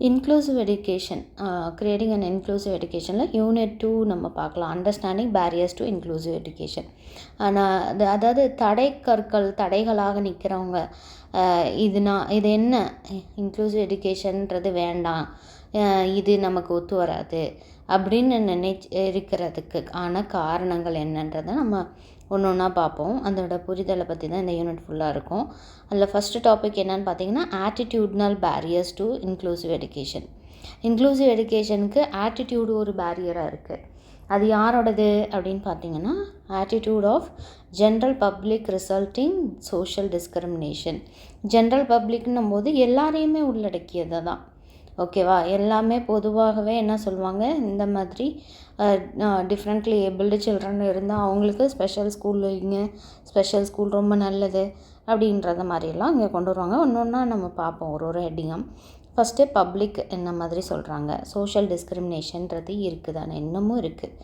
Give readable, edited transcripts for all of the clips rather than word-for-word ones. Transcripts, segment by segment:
Inclusive education creating and inclusive எஜுகேஷனில் unit 2 நம்ம பார்க்கலாம். Understanding barriers to inclusive education. அதாவது தடைகளாக நிற்கிறவங்க, இது என்ன இன்க்ளூசிவ் எஜுகேஷன்ன்றது வேண்டாம், இது நமக்கு ஒத்து வராது அப்படின்னு இருக்கிறதுக்கு ஆன காரணங்கள் என்னன்றதை நம்ம ஒன்று ஒன்றா பார்ப்போம். அதோட புரிதலை பற்றி தான் இந்த யூனிட் ஃபுல்லாக இருக்கும். அதில் ஃபஸ்ட்டு டாபிக் என்னென்னு பார்த்தீங்கன்னா attitudinal barriers to inclusive education. Inclusive எஜுகேஷனுக்கு ஆட்டிடியூடு ஒரு பேரியராக இருக்குது. அது யாரோடது அப்படின்னு பார்த்தீங்கன்னா attitude of general public resulting social discrimination. General பப்ளிக்னும் போது எல்லாரையுமே உள்ளடக்கியது தான். ஓகேவா? எல்லாமே பொதுவாகவே என்ன சொல்லுவாங்க, இந்த மாதிரி டிஃப்ரெண்ட்லி ஏபிள்டு சில்ட்ரன் இருந்தால் அவங்களுக்கு ஸ்பெஷல் ஸ்கூல் வைங்க, ஸ்பெஷல் ஸ்கூல் ரொம்ப நல்லது அப்படின்றத மாதிரியெல்லாம் இங்கே கொண்டு வருவாங்க. ஒன்று ஒன்றா நம்ம பார்ப்போம் ஒரு ஹெட்டிங்காக. ஃபஸ்ட்டு பப்ளிக் என்ன மாதிரி சொல்கிறாங்க, சோஷியல் டிஸ்கிரிமினேஷன்றது இருக்குதானே, இன்னமும் இருக்குது.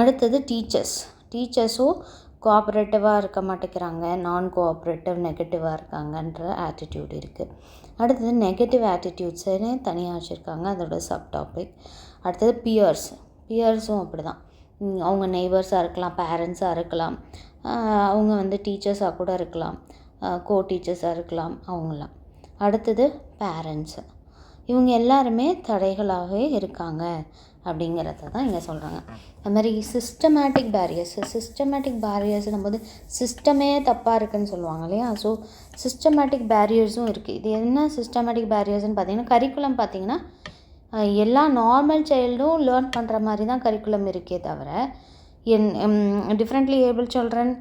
அடுத்தது டீச்சர்ஸும் கோஆப்ரேட்டிவாக இருக்க மாட்டேங்கிறாங்க, நான் கோஆப்ரேட்டிவ் நெகட்டிவாக இருக்காங்கன்ற ஆட்டிடியூட் இருக்குது. அடுத்தது நெகட்டிவ் ஆட்டிடியூட்ஸுன்னு தனியாக வச்சுருக்காங்க, அதோட சப் டாபிக். அடுத்தது பியர்ஸும் அப்படி தான். அவங்க நெய்பர்ஸாக இருக்கலாம், பேரண்ட்ஸாக இருக்கலாம், அவங்க டீச்சர்ஸாக கூட இருக்கலாம், கோ டீச்சர்ஸாக இருக்கலாம், அவங்களாம். அடுத்தது பேரண்ட்ஸு, இவங்க எல்லாருமே தடைகளாகவே இருக்காங்க அப்படிங்கிறத தான் இங்கே சொல்கிறாங்க. அது மாதிரி சிஸ்டமேட்டிக் பேரியர்ஸ் நம்ம சிஸ்டமே தப்பாக இருக்குதுன்னு சொல்லுவாங்க இல்லையா? ஸோ சிஸ்டமேட்டிக் பேரியர்ஸும் இருக்குது. இது என்ன சிஸ்டமேட்டிக் பேரியர்ஸ்னு பார்த்தீங்கன்னா, கரிக்குலம் பார்த்திங்கன்னா எல்லா நார்மல் சைல்டும் லேர்ன் பண்ணுற மாதிரி தான் கரிக்குலம் இருக்கே தவிர, டிஃப்ரெண்ட்லி ஏபிள் சில்ட்ரன்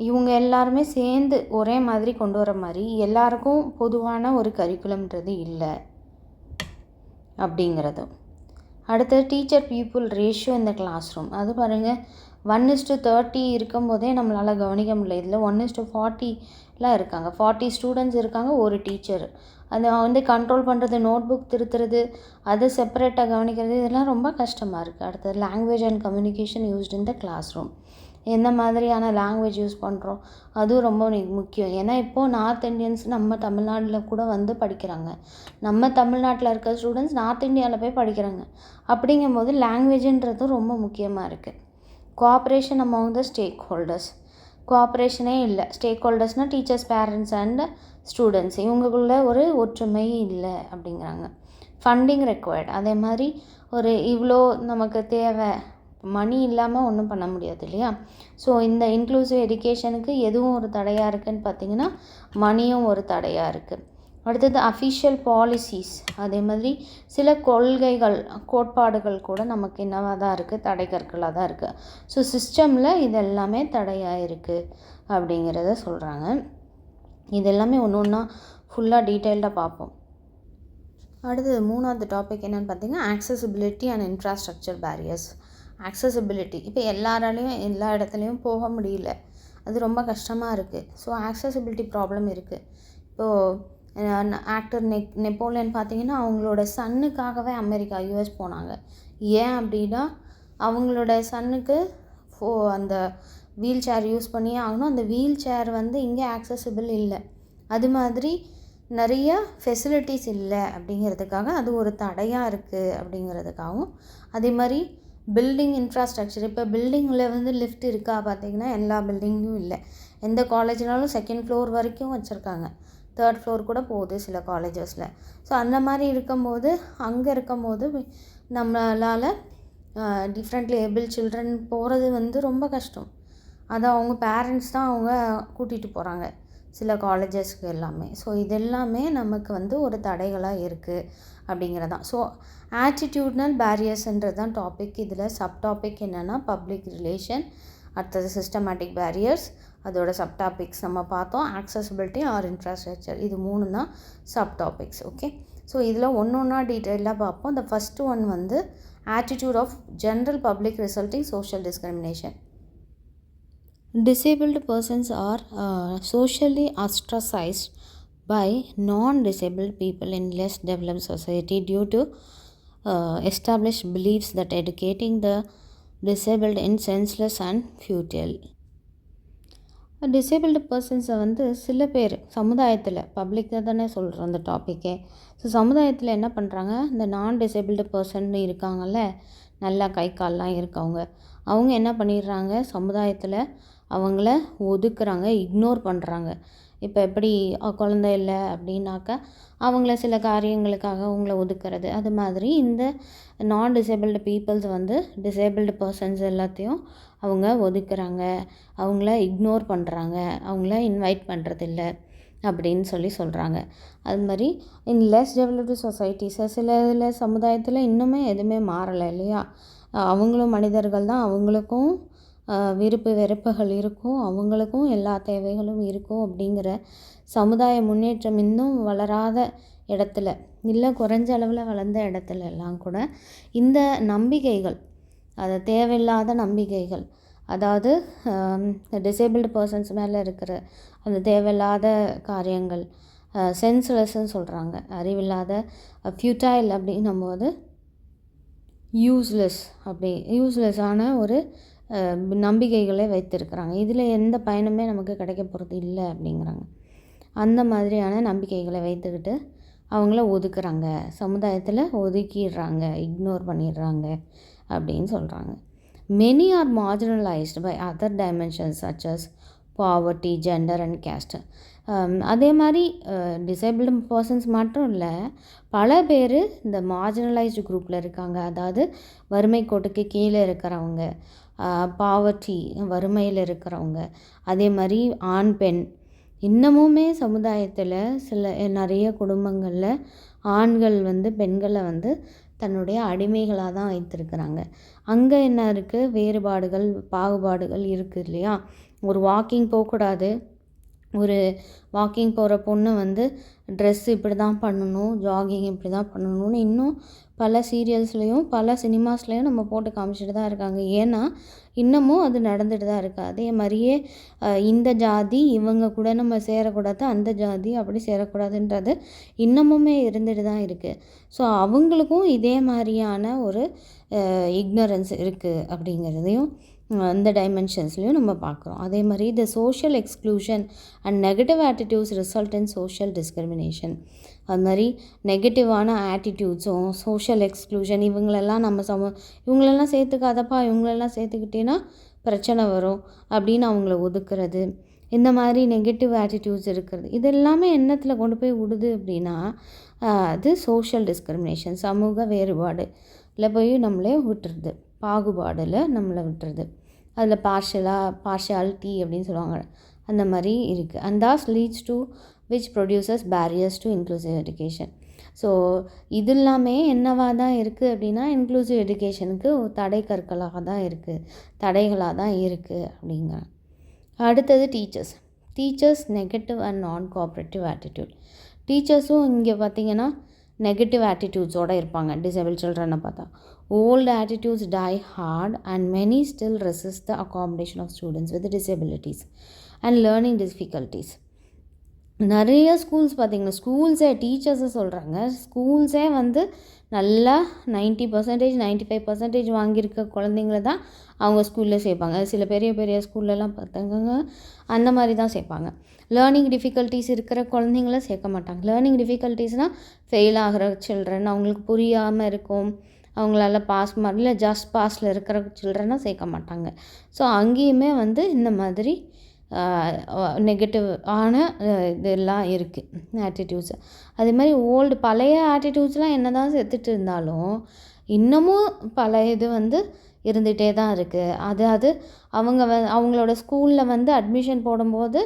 இவங்க எல்லாருமே சேர்ந்து ஒரே மாதிரி கொண்டு வர மாதிரி எல்லாருக்கும் பொதுவான ஒரு கரிக்குலம்ன்றது இல்லை அப்படிங்கிறதும். அடுத்தது டீச்சர் பீப்புள் ரேஷியோ இந்த கிளாஸ் ரூம். அது பாருங்கள், 1:30 இருக்கும்போதே நம்மளால் கவனிக்க முடியல. இதில் 1:40 இருக்காங்க, 40 ஸ்டூடெண்ட்ஸ் இருக்காங்க, ஒரு டீச்சர். அதை கண்ட்ரோல் பண்ணுறது, நோட் புக் திருத்துறது, அதை செப்பரேட்டாக கவனிக்கிறது, இதெல்லாம் ரொம்ப கஷ்டமாக இருக்குது. அடுத்தது language and communication used in the classroom. எந்த மாதிரியான லாங்குவேஜ் யூஸ் பண்ணுறோம் அதுவும் ரொம்ப முக்கியம். ஏன்னா இப்போது நார்த் இண்டியன்ஸ் நம்ம தமிழ்நாட்டில் கூட படிக்கிறாங்க, நம்ம தமிழ்நாட்டில் இருக்க ஸ்டூடெண்ட்ஸ் நார்த் இந்தியாவில் போய் படிக்கிறாங்க. அப்படிங்கும்போது லாங்குவேஜுன்றதும் ரொம்ப முக்கியமாக இருக்குது. Cooperation among the stakeholders, கோஆப்ரேஷனே இல்லை. ஸ்டேக் ஹோல்டர்ஸ்னால் டீச்சர்ஸ், பேரண்ட்ஸ் அண்ட் ஸ்டூடெண்ட்ஸ், இவங்களுக்குள்ள ஒரு ஒற்றுமை இல்லை அப்படிங்கிறாங்க. ஃபண்டிங் ரெக்வயர்ட், அதே மாதிரி இவ்வளோ நமக்கு தேவை, மணி இல்லாமல் ஒன்றும் பண்ண முடியாது இல்லையா? ஸோ இந்த இன்க்ளூசிவ் எஜுகேஷனுக்கு எதுவும் ஒரு தடையாக இருக்குதுன்னு பார்த்திங்கன்னா மணியும் ஒரு தடையாக இருக்குது. அடுத்தது அஃபிஷியல் பாலிசிஸ், அதே மாதிரி சில கோட்பாடுகள் கூட நமக்கு என்னவாக தான் இருக்குது, தடைகற்களாக தான் இருக்குது. ஸோ சிஸ்டமில் இதெல்லாமே தடையாக இருக்குது அப்படிங்கிறத சொல்கிறாங்க. இதெல்லாமே ஒன்று ஒன்றா ஃபுல்லாக டீட்டெயில்டாக பார்ப்போம். அடுத்தது 3வது டாபிக் என்னென்னு பார்த்திங்கன்னா accessibility and infrastructure barriers. Accessibility, இப்போ எல்லாராலையும் எல்லா இடத்துலையும் போக முடியல, அது ரொம்ப கஷ்டமாக இருக்குது. ஸோ ஆக்சசிபிலிட்டி ப்ராப்ளம் இருக்குது. இப்போது ஆக்டர் நெப்போலியன் பார்த்திங்கன்னா அவங்களோட சன்னுக்காகவே அமெரிக்கா யூஎஸ் போனாங்க. ஏன் அப்படின்னா அவங்களோட சன்னுக்கு அந்த வீல் சேர் யூஸ் பண்ணியே ஆகணும். அந்த வீல் சேர் இங்கே ஆக்சசிபிள் இல்லை, அது மாதிரி நிறைய ஃபெசிலிட்டிஸ் இல்லை அப்படிங்கிறதுக்காக அது ஒரு தடையாக இருக்குது அப்படிங்கிறதுக்காகவும். அதே மாதிரி பில்டிங் இன்ஃப்ராஸ்ட்ரக்சர், இப்போ பில்டிங்கில் லிஃப்ட் இருக்கா பார்த்திங்கன்னா எல்லா பில்டிங்லையும் இல்லை. எந்த காலேஜ்னாலும் 2nd ஃப்ளோர் வரைக்கும் வச்சுருக்காங்க, 3rd ஃப்ளோர் கூட போகுது சில காலேஜஸில். ஸோ அந்த மாதிரி இருக்கும்போது நம்மளால் டிஃப்ரெண்ட்லி ஏபிள் சில்ட்ரன் போகிறது ரொம்ப கஷ்டம். அதை அவங்க பேரண்ட்ஸ் தான் அவங்க கூட்டிகிட்டு போகிறாங்க சில காலேஜஸ்க்கு எல்லாமே. ஸோ இதெல்லாமே நமக்கு ஒரு தடைகளாக இருக்குது அப்படிங்கிறதான். ஸோ ஆட்டிடியூட்னல் பேரியர்ஸ்ன்றது தான் டாபிக். இதில் சப் டாபிக் என்னென்னா பப்ளிக் ரிலேஷன், அடுத்தது சிஸ்டமேட்டிக் பேரியர்ஸ், அதோட சப் டாபிக்ஸ் நம்ம பார்த்தோம், ஆக்சசிபிலிட்டி ஆர் இன்ஃப்ராஸ்ட்ரக்சர், இது 3 தான் சப் டாபிக்ஸ். ஓகே, ஸோ இதில் ஒன்றா டீட்டெயிலாக பார்ப்போம். இந்த first one attitude of general public resulting social discrimination. Disabled persons are socially ostracized by non-disabled people in less developed society due to established beliefs that educating the disabled is senseless and futile. Disabled பர்சன்ஸை வந்து சில பேர் சமுதாயத்தில் பப்ளிக்காக தானே சொல்கிறோம் அந்த டாப்பிக்கே. So சமுதாயத்தில் என்ன பண்ணுறாங்க, இந்த நான் டிசேபிள்டு பர்சன் இருக்காங்கல்ல, நல்லா கை கால்லாம் இருக்கவங்க, அவங்க என்ன பண்ணிடுறாங்க, சமுதாயத்தில் அவங்கள ஒதுக்குறாங்க, இக்னோர் பண்ணுறாங்க. இப்போ எப்படி குழந்தை இல்லை அப்படின்னாக்கா அவங்கள சில காரியங்களுக்காக அவங்கள ஒதுக்குறது, அது மாதிரி இந்த நான் டிசேபிள்டு பீப்புள்ஸ் வந்து டிசேபிள்டு பர்சன்ஸ் எல்லாத்தையும் அவங்க ஒதுக்குறாங்க, அவங்கள இக்னோர் பண்ணுறாங்க, அவங்கள இன்வைட் பண்ணுறதில்ல அப்படின்னு சொல்கிறாங்க. அது மாதிரி இன் லெஸ் டெவலப்டு சொசைட்டிஸை சில இதில் சமுதாயத்தில் இன்னுமே எதுவுமே மாறலை இல்லையா. அவங்களும் மனிதர்கள் தான், அவங்களுக்கும் விருப்பு வெறுப்புகள் இருக்கும், அவங்களுக்கும் எல்லா தேவைகளும் இருக்கும். அப்படிங்கிற சமுதாய முன்னேற்றம் இன்னும் வளராத இடத்துல, இல்லை குறைஞ்ச அளவில் வளர்ந்த இடத்துல எல்லாம் கூட இந்த நம்பிக்கைகள், அது தேவையில்லாத நம்பிக்கைகள், அதாவது டிசேபிள்டு பர்சன்ஸ் மேலே இருக்கிற அந்த தேவையில்லாத காரியங்கள், சென்ஸ்லெஸ்ன்னு சொல்கிறாங்க, அறிவில்லாத, ஃப்யூட்டைல் அப்படின்னும் போது யூஸ்லெஸ்ஸான ஒரு நம்பிக்கைகளை வைத்திருக்கிறாங்க. இதில் எந்த பயனுமே நமக்கு கிடைக்க போகிறது இல்லை அப்படிங்கிறாங்க. அந்த மாதிரியான நம்பிக்கைகளை வைத்துக்கிட்டு அவங்கள ஒதுக்குறாங்க, சமுதாயத்தில் ஒதுக்கிடுறாங்க, இக்னோர் பண்ணிடுறாங்க அப்படின்னு சொல்கிறாங்க. Many are marginalized by other dimensions such as poverty, gender and caste. அதே மாதிரி டிசேபிள்டு பர்சன்ஸ் மட்டும் இல்லை, பல பேர் இந்த மார்ஜினலைஸ்டு குரூப்பில் இருக்காங்க. அதாவது வறுமை கோட்டுக்கு கீழே இருக்கிறவங்க, பாவர்ட்டி வறுமையில் இருக்கிறவங்க, அதே மாதிரி ஆண் பெண், இன்னமுமே சமுதாயத்தில் நிறைய குடும்பங்களில் ஆண்கள் வந்து பெண்களை வந்து தன்னுடைய அடிமைகளாக தான் வைத்திருக்கிறாங்க. அங்கே என்ன இருக்குது, வேறுபாடுகள் பாகுபாடுகள் இருக்குது இல்லையா. ஒரு வாக்கிங் போகக்கூடாது, ஒரு வாக்கிங் போகிற பொண்ணு வந்து ட்ரெஸ் இப்படி தான் பண்ணணும், ஜாகிங் இப்படி தான் பண்ணணும்னு இன்னும் பல சீரியல்ஸ்லேயும் பல சினிமாஸ்லேயும் நம்ம போட்டு காமிச்சிட்டு தான் இருக்காங்க. ஏன்னா இன்னமும் அது நடந்துட்டு தான் இருக்குது. அதே மாதிரியே இந்த ஜாதி இவங்க கூட நம்ம சேரக்கூடாது, அந்த ஜாதி அப்படி சேரக்கூடாதுன்றது இன்னமுமே இருந்துட்டு தான் இருக்குது. ஸோ அவங்களுக்கும் இதே மாதிரியான ஒரு இக்னரன்ஸ் இருக்குது அப்படிங்கிறதையும் அந்த டைமென்ஷன்ஸ்லையும் நம்ம பார்க்குறோம். அதே மாதிரி the social exclusion and negative attitudes result in social discrimination. அது மாதிரி நெகட்டிவான ஆட்டிடியூட்ஸும் சோஷியல் எக்ஸ்க்ளூஷன், இவங்களெல்லாம் இவங்களெல்லாம் சேர்த்துக்காதப்பா, இவங்களெல்லாம் சேர்த்துக்கிட்டேன்னா பிரச்சனை வரும் அப்படின்னு அவங்கள ஒதுக்குறது, இந்த மாதிரி நெகட்டிவ் ஆட்டிடியூட்ஸ் இருக்கிறது, இது எல்லாமே என்னத்தில் கொண்டு போய் விடுது அப்படின்னா அது சோஷியல் டிஸ்கிரிமினேஷன், சமூக வேறுபாடு இல்லை போய் நம்மளே விட்டுருது, பாகுபாடில் நம்மளை விட்டுருது. அதில் பார்ஷியாலிட்டி அப்படின்னு சொல்லுவாங்க, அந்த மாதிரி இருக்குது. And thus leads to which produces barriers to inclusive education. So இது எல்லாமே என்னவாக தான் இருக்குது அப்படின்னா இன்க்ளூசிவ் எஜுகேஷனுக்கு தடை கற்களாக தான் இருக்குது, தடைகளாக தான் இருக்குது அப்படிங்க. அடுத்தது teachers negative and non cooperative attitude. டீச்சர்ஸும் இங்கே பார்த்திங்கன்னா நெகட்டிவ் ஆட்டிடியூட்ஸோடு இருப்பாங்க. டிசேபிள் சில்ட்ரனை பார்த்தா old attitudes die hard and many still resist the accommodation of students with disabilities and learning difficulties. நிறைய ஸ்கூல்ஸ் பார்த்திங்கன்னா, டீச்சர்ஸை சொல்கிறாங்க, ஸ்கூல்ஸே வந்து நல்லா 90% 95% வாங்கியிருக்க குழந்தைங்கள தான் அவங்க ஸ்கூலில் சேர்ப்பாங்க. சில பெரிய பெரிய ஸ்கூல்லலாம் பார்த்தாங்க அந்த மாதிரி தான் சேர்ப்பாங்க. லேர்னிங் டிஃபிகல்ட்டிஸ் இருக்கிற குழந்தைங்கள சேர்க்க மாட்டாங்க. லேர்னிங் டிஃபிகல்ட்டிஸ்னால் ஃபெயில் ஆகிற சில்ட்ரன், அவங்களுக்கு புரியாமல் இருக்கும், அவங்களால பாஸ் இல்லை ஜஸ்ட் பாஸில் இருக்கிற சில்ட்ரனை சேர்க்க மாட்டாங்க. ஸோ அங்கேயுமே வந்து இந்த மாதிரி நெகட்டிவ் ஆன இதெல்லாம் இருக்குது ஆட்டிடியூட்ஸ். அதே மாதிரி பழைய ஆட்டிடியூட்ஸ்லாம் என்ன தான் செத்துட்டு இருந்தாலும் இன்னமும் பல இது வந்து இருந்துகிட்டே தான் இருக்குது. அதாவது அவங்களோட ஸ்கூலில் வந்து அட்மிஷன் போடும்போது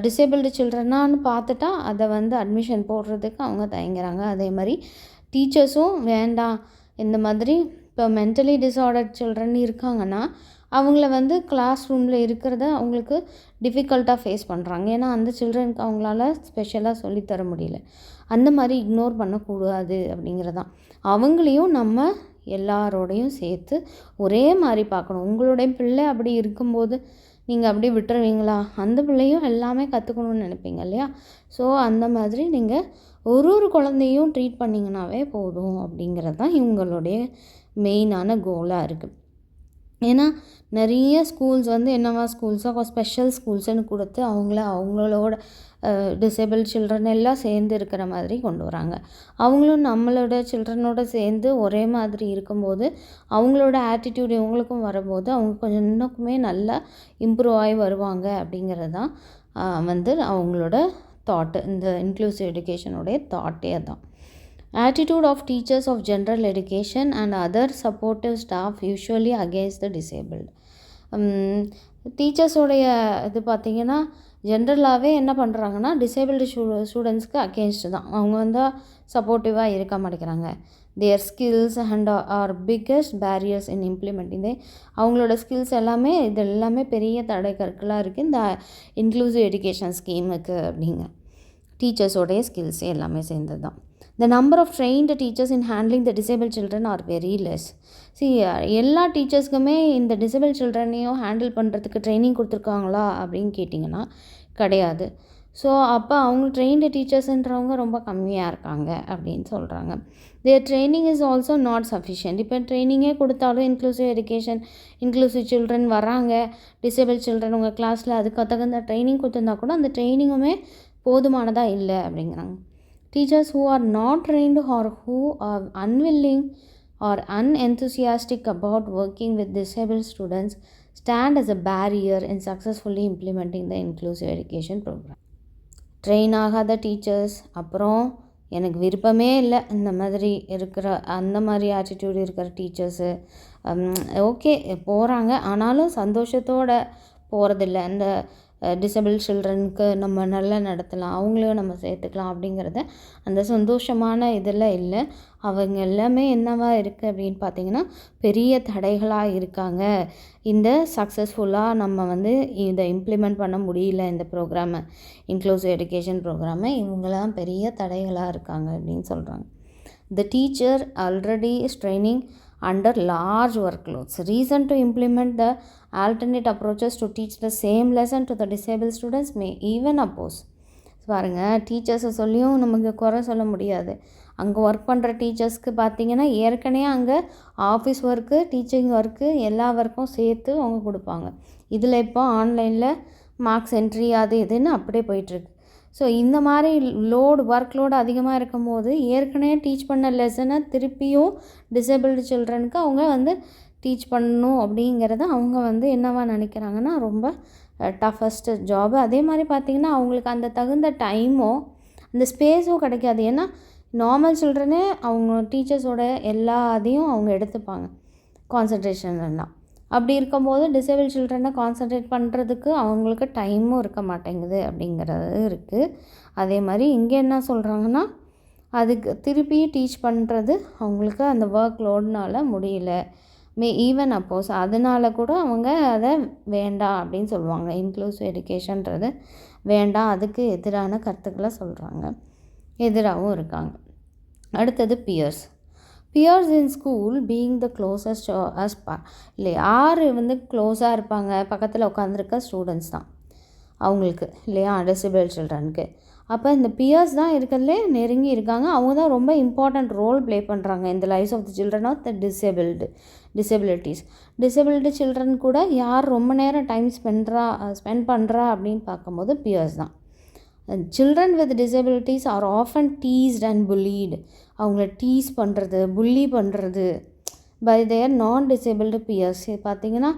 டிசேபிள்டு சில்ட்ரனான்னு பார்த்துட்டா அதை வந்து அட்மிஷன் போடுறதுக்கு அவங்க தயங்குறாங்க. அதே மாதிரி டீச்சர்ஸும் வேண்டாம், இந்த மாதிரி இப்போ மென்டலி டிஸார்டர்ட் சில்ட்ரன் இருக்காங்கன்னா அவங்கள வந்து கிளாஸ் ரூமில் இருக்கிறத அவங்களுக்கு டிஃபிகல்ட்டாக ஃபேஸ் பண்ணுறாங்க. ஏன்னா அந்த சில்ட்ரனுக்கு அவங்களால ஸ்பெஷலாக சொல்லித்தர முடியல. அந்த மாதிரி இக்னோர் பண்ணக்கூடாது அப்படிங்கிறதான். அவங்களையும் நம்ம எல்லாரோடையும் சேர்த்து ஒரே மாதிரி பார்க்கணும். உங்களுடைய பிள்ளை அப்படி இருக்கும்போது நீங்கள் அப்படி விட்டுருவீங்களா? அந்த பிள்ளையும் எல்லாமே கற்றுக்கணும்னு நினைப்பீங்க இல்லையா? ஸோ அந்த மாதிரி நீங்கள் ஒரு குழந்தையும் ட்ரீட் பண்ணிங்கனாவே போதும் அப்படிங்கிறது தான் இவங்களுடைய மெயினான கோலாக இருக்குது. ஏன்னா நிறைய ஸ்கூல்ஸ் வந்து என்னவா ஸ்கூல்ஸாக ஸ்பெஷல் ஸ்கூல்ஸ்ன்னு கொடுத்து அவங்களோட டிசேபிள் சில்ட்ரன் எல்லாம் சேர்ந்து இருக்கிற மாதிரி கொண்டு வராங்க. அவங்களும் நம்மளோட சில்ட்ரனோட சேர்ந்து ஒரே மாதிரி இருக்கும்போது அவங்களோட ஆட்டிடியூட் இவங்களுக்கும் வரும்போது அவங்க கொஞ்சம் இன்னுமே நல்லா இம்ப்ரூவ் ஆகி வருவாங்க அப்படிங்கிறது தான் வந்து அவங்களோட தாட்டு. இந்த இன்க்ளூசிவ் எஜுகேஷனுடைய தாட்டே தான். Attitude of teachers of general education and other supportive staff usually against the disabled. டீச்சர்ஸோடைய இது பார்த்திங்கன்னா ஜென்ரலாகவே என்ன பண்ணுறாங்கன்னா டிசேபிள்டு ஸ்டூடெண்ட்ஸ்க்கு அகேன்ஸ்ட் தான். அவங்க வந்து சப்போர்ட்டிவாக இருக்க மாட்டேங்கிறாங்க. Their skills and are biggest barriers in implementing அவங்களோட ஸ்கில்ஸ் எல்லாமே இது எல்லாமே பெரிய தடை கற்களாக இருக்குது இந்த இன்க்ளூசிவ் எஜுகேஷன் ஸ்கீமுக்கு அப்படிங்க. டீச்சர்ஸோடைய ஸ்கில்ஸ் எல்லாமே சேர்ந்தது தான். The number of trained teachers in handling the disabled children are very less. எல்லா டீச்சர்ஸ்க்குமே இந்த டிசேபிள் சில்ட்ரனையும் ஹேண்டில் பண்ணுறதுக்கு ட்ரைனிங் கொடுத்துருக்காங்களா அப்படின்னு கேட்டிங்கன்னா கிடையாது. ஸோ அப்போ அவங்க ட்ரெயின்டு டீச்சர்ஸுன்றவங்க ரொம்ப கம்மியாக இருக்காங்க அப்படின்னு சொல்கிறாங்க. Their training is also not sufficient. இப்போ ட்ரைனிங்கே கொடுத்தாலும் இன்க்ளூசிவ் சில்ட்ரன் வராங்க, டிசேபிள் சில்ட்ரன் உங்கள் கிளாஸில் அதுக்கு தகுந்த ட்ரைனிங் கொடுத்துருந்தா கூட அந்த ட்ரைனிங்குமே போதுமானதாக இல்லை அப்படிங்கிறாங்க. Teachers who are not trained or who are unwilling or unenthusiastic about working with disabled students stand as a barrier in successfully implementing the inclusive education program. Train ஆகாத டீச்சர்ஸ், அப்புறம் எனக்கு விருப்பமே இல்லை இந்த மாதிரி இருக்கிற அந்த மாதிரி ஆட்டிடியூட் இருக்கிற டீச்சர்ஸு ஓகே போகிறாங்க, ஆனாலும் சந்தோஷத்தோடு போகிறதில்ல. இந்த டிசேபிள் சில்ட்ரனுக்கு நம்ம நல்லா நடத்தலாம், அவங்களையும் நம்ம சேர்த்துக்கலாம் அப்படிங்கிறத அந்த சந்தோஷமான இதெல்லாம் இல்லை. அவங்க எல்லாமே என்னவா இருக்குது அப்படின்னு பார்த்திங்கன்னா பெரிய தடைகளாக இருக்காங்க. இந்த சக்ஸஸ்ஃபுல்லாக நம்ம வந்து இதை இம்ப்ளிமெண்ட் பண்ண முடியல, இந்த ப்ரோக்ராமை இன்க்ளூசிவ் எஜுகேஷன் ப்ரோக்ராமை இவங்களாம் பெரிய தடைகளாக இருக்காங்க அப்படின்னு சொல்கிறாங்க. The teacher already is training under large workloads. Reason to implement the alternate approaches to teach the same lesson to the disabled students may even oppose. பாருங்கள், டீச்சர்ஸை சொல்லியும் நமக்கு குறை சொல்ல முடியாது. அங்கே ஒர்க் பண்ணுற டீச்சர்ஸ்க்கு பார்த்திங்கன்னா ஏற்கனவே அங்கே ஆஃபீஸ் ஒர்க்கு, டீச்சிங் ஒர்க்கு எல்லா ஒர்க்கும் சேர்த்து அவங்க கொடுப்பாங்க. இதில் இப்போ ஆன்லைனில் மார்க்ஸ் என்ட்ரி அது இதுன்னு அப்படியே போயிட்டுருக்கு. ஸோ இந்த மாதிரி ஒர்க் லோடு அதிகமாக இருக்கும் போது ஏற்கனவே டீச் பண்ண லெசனை திருப்பியும் டிசேபிள்டு சில்ட்ரனுக்கு அவங்க வந்து டீச் பண்ணணும் அப்படிங்கிறத அவங்க வந்து என்னவா நினைக்கிறாங்கன்னா ரொம்ப டஃபஸ்ட்டு ஜாபு. அதே மாதிரி பார்த்திங்கன்னா அவங்களுக்கு அந்த தகுந்த டைமோ அந்த ஸ்பேஸும் கிடைக்காது. ஏன்னா நார்மல் சில்ட்ரனே அவங்க டீச்சர்ஸோட எல்லாத்தையும் அவங்க எடுத்துப்பாங்க கான்சன்ட்ரேஷன் எல்லாம். அப்படி இருக்கும்போது டிசேபிள் சில்ட்ரனை கான்சன்ட்ரேட் பண்ணுறதுக்கு அவங்களுக்கு டைமும் இருக்க மாட்டேங்குது அப்படிங்கிறது இருக்குது. அதே மாதிரி இங்கே என்ன சொல்கிறாங்கன்னா அதுக்கு திருப்பி டீச் பண்ணுறது அவங்களுக்கு அந்த ஒர்க் லோடுனால் முடியல, ஈவன் அப்போஸ் அதனால் கூட அவங்க அதை வேண்டாம் அப்படின்னு சொல்லுவாங்க. இன்க்ளூசிவ் எஜுகேஷன்றது வேண்டாம், அதுக்கு எதிரான கருத்துக்களை சொல்கிறாங்க, எதிராகவும் இருக்காங்க. அடுத்தது peers in school being the closest இல்லை யார் வந்து க்ளோஸாக இருப்பாங்க பக்கத்தில் உட்காந்துருக்க ஸ்டூடெண்ட்ஸ் தான் அவங்களுக்கு இல்லையா, டிசேபிள் சில்ட்ரனுக்கு. அப்போ இந்த பியர்ஸ் தான் இருக்கிறதுலே நெருங்கி இருக்காங்க. அவங்க தான் ரொம்ப இம்பார்ட்டண்ட் ரோல் ப்ளே பண்ணுறாங்க இந்த lives of the children of the disability children கூட யார் ரொம்ப நேரம் டைம் ஸ்பெண்ட் பண்ணுறா அப்படின்னு பார்க்கும்போது பியர்ஸ் தான். Children with disabilities are often teased and bullied. அவங்கள டீஸ் பண்ணுறது, புல்லி பண்ணுறது பை தேர் நான் டிசேபிள்டு பியர்ஸ். பார்த்திங்கன்னா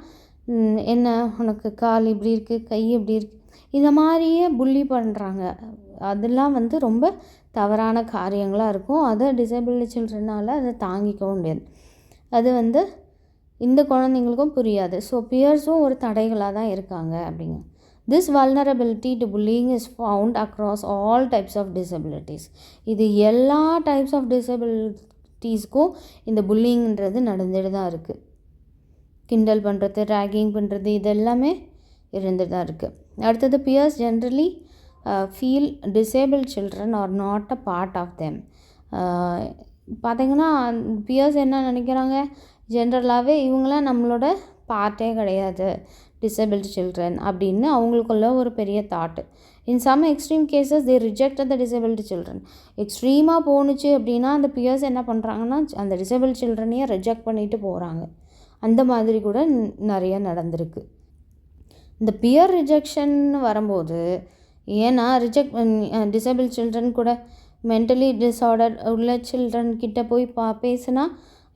என்ன உனக்கு கால் இப்படி இருக்குது, கை இப்படி இருக்குது, இந்த மாதிரியே புல்லி பண்ணுறாங்க. அதெல்லாம் வந்து ரொம்ப தவறான காரியங்களாக இருக்கும். அதை டிசேபிள்டு சில்ட்ரனால் அதை தாங்கிக்கவும் முடியாது. அது வந்து இந்த குழந்தைங்களுக்கும் புரியாது. ஸோ பியர்ஸும் ஒரு தடைகளாக தான் இருக்காங்க அப்படிங்க. This vulnerability to bullying is found across all types of disabilities. இது எல்லா டைப்ஸ் ஆஃப் டிசபிலிட்டிஸ்க்கும் இந்த புல்லிங்கிறது நடந்துட்டு தான் இருக்குது. கிண்டல் பண்ணுறது, ரேகிங் பண்ணுறது, இது எல்லாமே இருந்துட்டு தான் இருக்குது. அடுத்தது peers generally feel disable children are not a part of them. பார்த்திங்கன்னா பியர்ஸ் என்ன நினைக்கிறாங்க, ஜென்ரலாகவே இவங்களாம் நம்மளோட பார்ட்டே கிடையாது டிசேபிள்டு சில்ட்ரன் அப்படின்னு அவங்களுக்குள்ள ஒரு பெரிய thought. In some extreme cases they reject the disabled children. எக்ஸ்ட்ரீமாக போணுச்சு அப்படின்னா அந்த பியர்ஸ் என்ன பண்ணுறாங்கன்னா அந்த டிசேபிள் சில்ட்ரனையே ரிஜெக்ட் பண்ணிட்டு போகிறாங்க. அந்த மாதிரி கூட நிறைய நடந்திருக்கு. இந்த பியர் ரிஜெக்ஷன் வரும்போது, ஏன்னா டிசேபிள் சில்ட்ரன் கூட மென்டலி டிஸார்டர் உள்ள சில்ட்ரன் கிட்ட போய் பேசுனா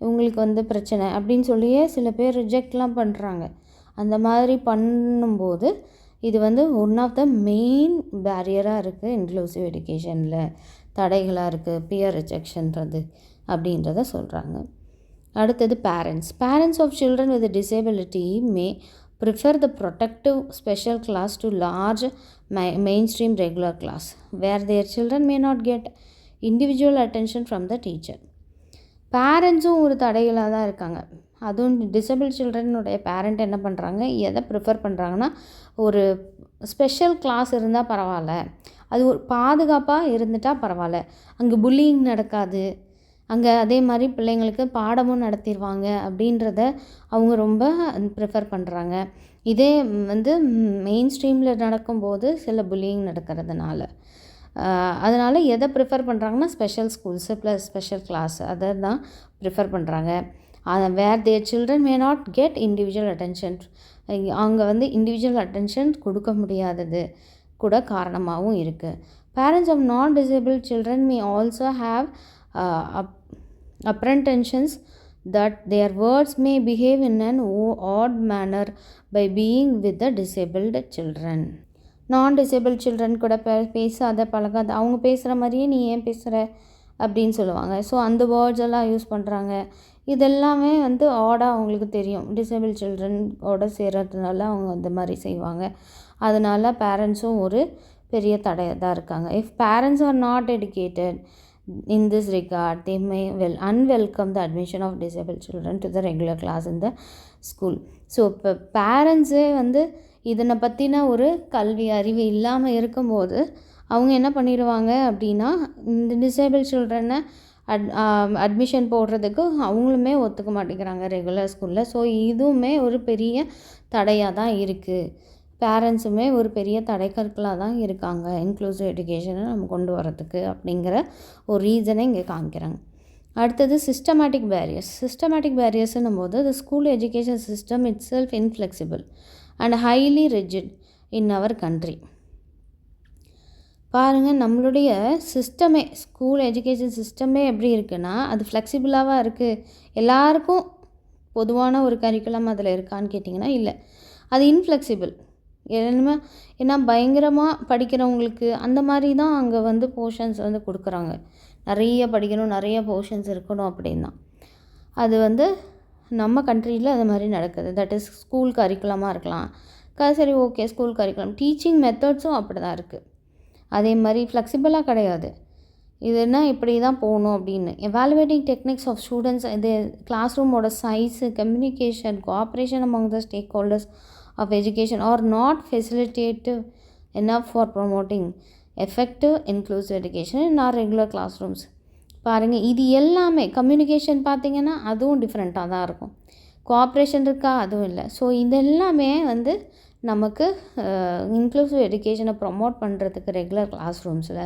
இவங்களுக்கு வந்து பிரச்சனை அப்படின்னு சொல்லியே சில பேர் ரிஜெக்ட்லாம் பண்ணுறாங்க. அந்த மாதிரி பண்ணும்போது இது வந்து ஒன் ஆஃப் த மெயின் பேரியராக இருக்குது இன்க்ளூசிவ் எஜுகேஷனில், தடைகளாக இருக்குது பியர் ரிஜெக்ஷன்றது அப்படின்றத சொல்கிறாங்க. அடுத்தது parents of children with disability may prefer the protective special class to large mainstream regular class where their children may not get individual attention from the teacher. பேரண்ட்ஸும் ஒரு தடைகளாக தான் இருக்காங்க. அதுவும் டிசபிள் சில்ட்ரனுடைய பேரண்ட் என்ன பண்ணுறாங்க, எதை ப்ரிஃபர் பண்ணுறாங்கன்னா, ஒரு ஸ்பெஷல் கிளாஸ் இருந்தால் பரவாயில்ல, அது ஒரு பாதுகாப்பாக இருந்துட்டால் பரவாயில்ல, அங்கே புல்லிங் நடக்காது, அங்கே அதே மாதிரி பிள்ளைங்களுக்கு பாடமும் நடத்திடுவாங்க அப்படின்றத அவங்க ரொம்ப ப்ரிஃபர் பண்ணுறாங்க. இதே வந்து மெயின் ஸ்ட்ரீமில் நடக்கும்போது சில புல்லிங் நடக்கிறதுனால அதனால் எதை ப்ரிஃபர் பண்ணுறாங்கன்னா special schools plus special class அதை தான் ப்ரிஃபர் பண்ணுறாங்க. Where their children may not get individual attention, அவங்க வந்து இண்டிவிஜுவல் அட்டென்ஷன் கொடுக்க முடியாதது கூட காரணமாகவும் இருக்குது. Parents of non disable children may also have apprehensions that their words may behave in an odd manner by being with the disabled children. non-disabled children கூட பேசாத பழகாத, அவங்க பேசுகிற மாதிரியே நீ ஏன் பேசுகிற அப்படின்னு சொல்லுவாங்க. ஸோ அந்த வேர்ட்ஸ் எல்லாம் யூஸ் பண்ணுறாங்க. இதெல்லாமே வந்து ஆடாக அவங்களுக்கு தெரியும். டிசேபிள் சில்ட்ரனோட சேர்கிறதுனால அவங்க அந்த மாதிரி செய்வாங்க. அதனால் பேரண்ட்ஸும் ஒரு பெரிய தடையாக தான் இருக்காங்க. If parents are not educated in this regard, they may unwelcome the admission of disabled children to the regular class in the school. So இப்போ பேரண்ட்ஸே வந்து இதனை பற்றின ஒரு கல்வி அறிவு இல்லாமல் இருக்கும்போது அவங்க என்ன பண்ணிடுவாங்க அப்படின்னா, இந்த டிசேபிள் சில்ட்ரனை அட்மிஷன் போடுறதுக்கு அவங்களுமே ஒத்துக்க மாட்டேங்கிறாங்க ரெகுலர் ஸ்கூலில். ஸோ இதுவுமே ஒரு பெரிய தடையாக தான் இருக்குது. பேரண்ட்ஸுமே ஒரு பெரிய தடைக்கற்களாக தான் இருக்காங்க இன்க்ளூசிவ் எஜுகேஷனை நம்ம கொண்டு வரதுக்கு அப்படிங்கிற ஒரு ரீசனை இங்கே காமிக்கிறாங்க. அடுத்தது சிஸ்டமேட்டிக் பேரியர்ஸ்னும் போது the school education system itself inflexible and highly rigid in our country. பாருங்கள், நம்மளுடைய சிஸ்டமே, ஸ்கூல் எஜுகேஷன் சிஸ்டமே எப்படி இருக்குன்னா, அது ஃப்ளெக்சிபிளாக இருக்குது. எல்லாருக்கும் பொதுவான ஒரு கரிக்குலம் அதில் இருக்கான்னு கேட்டிங்கன்னா இல்லை, அது இன்ஃப்ளெக்சிபிள். ஏன்னா பயங்கரமாக படிக்கிறவங்களுக்கு அந்த மாதிரி தான் அங்கே வந்து போர்ஷன்ஸ் வந்து கொடுக்குறாங்க. நிறைய படிக்கணும், நிறைய போர்ஷன்ஸ் இருக்கணும் அப்படின்னா அது வந்து நம்ம கண்ட்ரியில் அது மாதிரி நடக்குது. தட் இஸ் ஸ்கூல் கரிக்குலமாக இருக்கலாம். சரி, ஓகே, ஸ்கூல் கரிக்குலம். டீச்சிங் மெத்தட்ஸும் அப்படி தான் இருக்குது. அதே மாதிரி ஃப்ளெக்சிபிளாக கிடையாது. இதுனா இப்படி தான் போகணும் அப்படின்னு. எவாலுவேட்டிங் டெக்னிக்ஸ் ஆஃப் ஸ்டூடெண்ட்ஸ், இது கிளாஸ் ரூமோட size, communication, cooperation among the stakeholders of education are not facilitative enough for promoting effective inclusive education in our regular classrooms. பாருங்கள், இது எல்லாமே கம்யூனிகேஷன் பார்த்திங்கன்னா அதுவும் டிஃப்ரெண்ட்டாக தான் இருக்கும். கோஆப்ரேஷன் இருக்கா, அதுவும் இல்லை. ஸோ இது எல்லாமே வந்து நமக்கு இன்க்ளூசிவ் எஜுகேஷனை ப்ரொமோட் பண்ணுறதுக்கு ரெகுலர் கிளாஸ் ரூம்ஸில்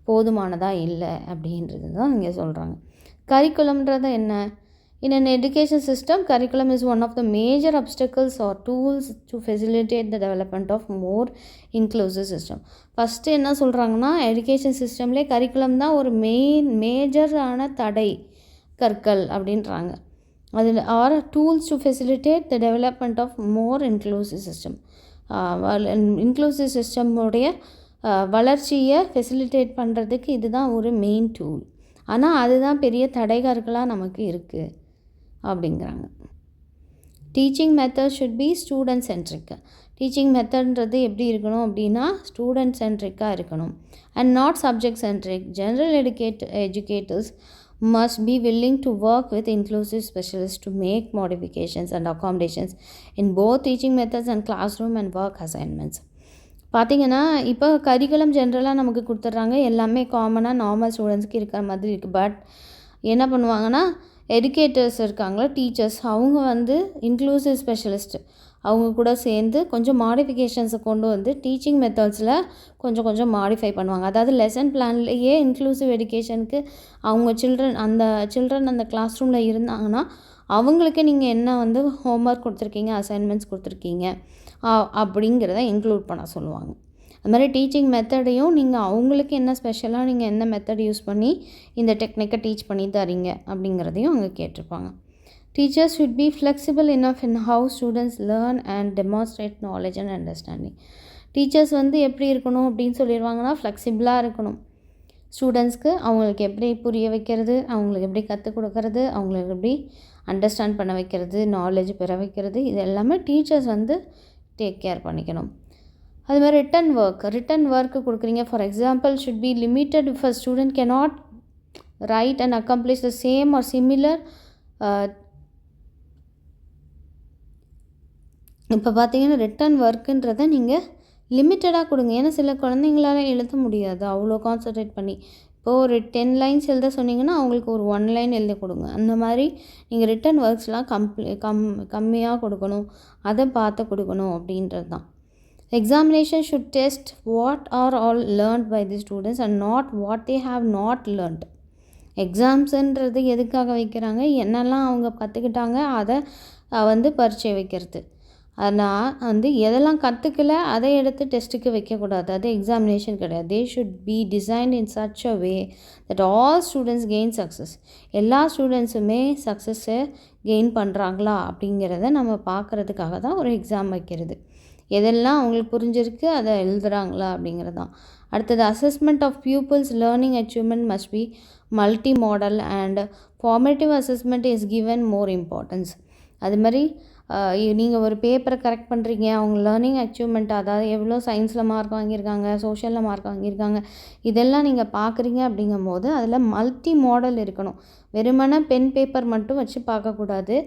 போதுமானதாக இல்லை அப்படின்றது தான் இங்கே சொல்கிறாங்க. கரிக்குலம்ன்றது என்ன? In an education system, curriculum is one of the major obstacles or tools to facilitate the development of more inclusive system. First என்ன சொல்கிறாங்கன்னா, எஜுகேஷன் சிஸ்டம்லேயே கரிக்குலம் தான் ஒரு மேஜரான தடை கற்கள் அப்படின்றாங்க. அதில் are tools to facilitate the development of more inclusive system. Inclusive சிஸ்டமுடைய வளர்ச்சியை ஃபெசிலிட்டேட் பண்ணுறதுக்கு இதுதான் ஒரு மெயின் டூல். ஆனால் அதுதான் பெரிய தடைகர்களாக நமக்கு இருக்குது அப்படிங்கிறாங்க. Teaching method should be student centric. Teaching மெத்தட்ன்றது எப்படி இருக்கணும் அப்படின்னா ஸ்டூடெண்ட் சென்ட்ரிக்காக இருக்கணும் and not subject centric. General educators must be willing to work with inclusive specialists to make modifications and accommodations in both teaching methods and classroom and work assignments. பார்த்திங்கன்னா இப்போ curriculum ஜென்ரலாக நமக்கு கொடுத்துட்றாங்க, எல்லாமே காமனாக நார்மல் ஸ்டூடெண்ட்ஸ்க்கு இருக்கிற மாதிரி இருக்குது. பட் என்ன பண்ணுவாங்கன்னா, எடுக்கேட்டர்ஸ் இருக்காங்களா, டீச்சர்ஸ், அவங்க வந்து இன்க்ளூசிவ் ஸ்பெஷலிஸ்ட், அவங்க கூட சேர்ந்து கொஞ்சம் மாடிஃபிகேஷன்ஸை கொண்டு வந்து டீச்சிங் மெத்தட்ஸில் கொஞ்சம் கொஞ்சம் மாடிஃபை பண்ணுவாங்க. அதாவது லெசன் பிளான்லேயே இன்க்ளூசிவ் எஜுகேஷனுக்கு அவங்க சில்ட்ரன் அந்த கிளாஸ் ரூமில் இருந்தாங்கன்னா அவங்களுக்கு நீங்கள் என்ன வந்து ஹோம்ஒர்க் கொடுத்துருக்கீங்க, அசைன்மெண்ட்ஸ் கொடுத்துருக்கீங்க அப்படிங்கிறத இன்க்ளூட் பண்ண சொல்லுவாங்க. அது மாதிரி டீச்சிங் மெத்தடையும் நீங்கள் அவங்களுக்கு என்ன ஸ்பெஷலாக நீங்கள் என்ன மெத்தட் யூஸ் பண்ணி இந்த டெக்னிக்கை டீச் பண்ணி தரீங்க அப்படிங்கிறதையும் அவங்க கேட்டிருப்பாங்க. Teachers should be flexible enough in how students learn and demonstrate knowledge and understanding. Teachers வந்து எப்படி இருக்கணும் அப்படின்னு சொல்லிடுவாங்கன்னா ஃப்ளெக்சிபிளாக இருக்கணும். ஸ்டூடெண்ட்ஸ்க்கு அவங்களுக்கு எப்படி புரிய வைக்கிறது, அவங்களுக்கு எப்படி கற்றுக் கொடுக்கறது, அவங்களுக்கு எப்படி அண்டர்ஸ்டாண்ட் பண்ண வைக்கிறது, நாலேஜ் பெற வைக்கிறது, இது எல்லாமே டீச்சர்ஸ் வந்து டேக் கேர் பண்ணிக்கணும். அது மாதிரி ரிட்டன் ஒர்க்கு கொடுக்குறீங்க. For example, should be limited if a student cannot write and accomplish the same or similar. இப்போ பார்த்தீங்கன்னா ரிட்டன் ஒர்க்குன்றதை நீங்கள் லிமிட்டடாக கொடுங்க. ஏன்னா சில குழந்தைங்களால எழுத முடியாது அவ்வளோ கான்சன்ட்ரேட் பண்ணி. இப்போது ஒரு 10 லைன்ஸ் எழுத சொன்னீங்கன்னா அவங்களுக்கு ஒரு 1 லைன் எழுத கொடுங்க. அந்த மாதிரி நீங்கள் ரிட்டன் ஒர்க்ஸ்லாம் கம்மியாக கொடுக்கணும், அதை பார்த்து கொடுக்கணும் அப்படின்றது தான். Examination should test what are all learnt by the students and not what they have not learnt. எக்ஸாம்ஸுன்றது எதுக்காக வைக்கிறாங்க, என்னெல்லாம் அவங்க கற்றுக்கிட்டாங்க அதை வந்து பரீட்சை வைக்கிறது. ஆனால் வந்து எதெல்லாம் கற்றுக்கல அதை எடுத்து டெஸ்ட்டுக்கு வைக்கக்கூடாது. அது எக்ஸாமினேஷன் கிடையாது. They should be designed in such a way that all students gain success. எல்லா ஸ்டூடெண்ட்ஸுமே சக்ஸஸை கெயின் பண்ணுறாங்களா அப்படிங்கிறத நம்ம பார்க்குறதுக்காக தான் ஒரு எக்ஸாம் வைக்கிறது. எதெல்லாம் அவங்களுக்கு புரிஞ்சிருக்கு அதை எழுதுகிறாங்களா அப்படிங்கிறது தான். அடுத்தது, assessment of pupils learning achievement must be multi modal and formative assessment is given more importance. அது மாதிரி நீங்கள் ஒரு பேப்பரை கரெக்ட் பண்ணுறீங்க, அவங்க லேர்னிங் அச்சீவ்மெண்ட், அதாவது எவ்வளோ சயின்ஸில் மார்க் வாங்கியிருக்காங்க, சோஷியலில் மார்க் வாங்கியிருக்காங்க, இதெல்லாம் நீங்கள் பார்க்குறீங்க அப்படிங்கும்போது அதில் மல்டி மாடல் இருக்கணும். வெறுமனே பென் பேப்பர் மட்டும் வச்சு பார்க்கக்கூடாது.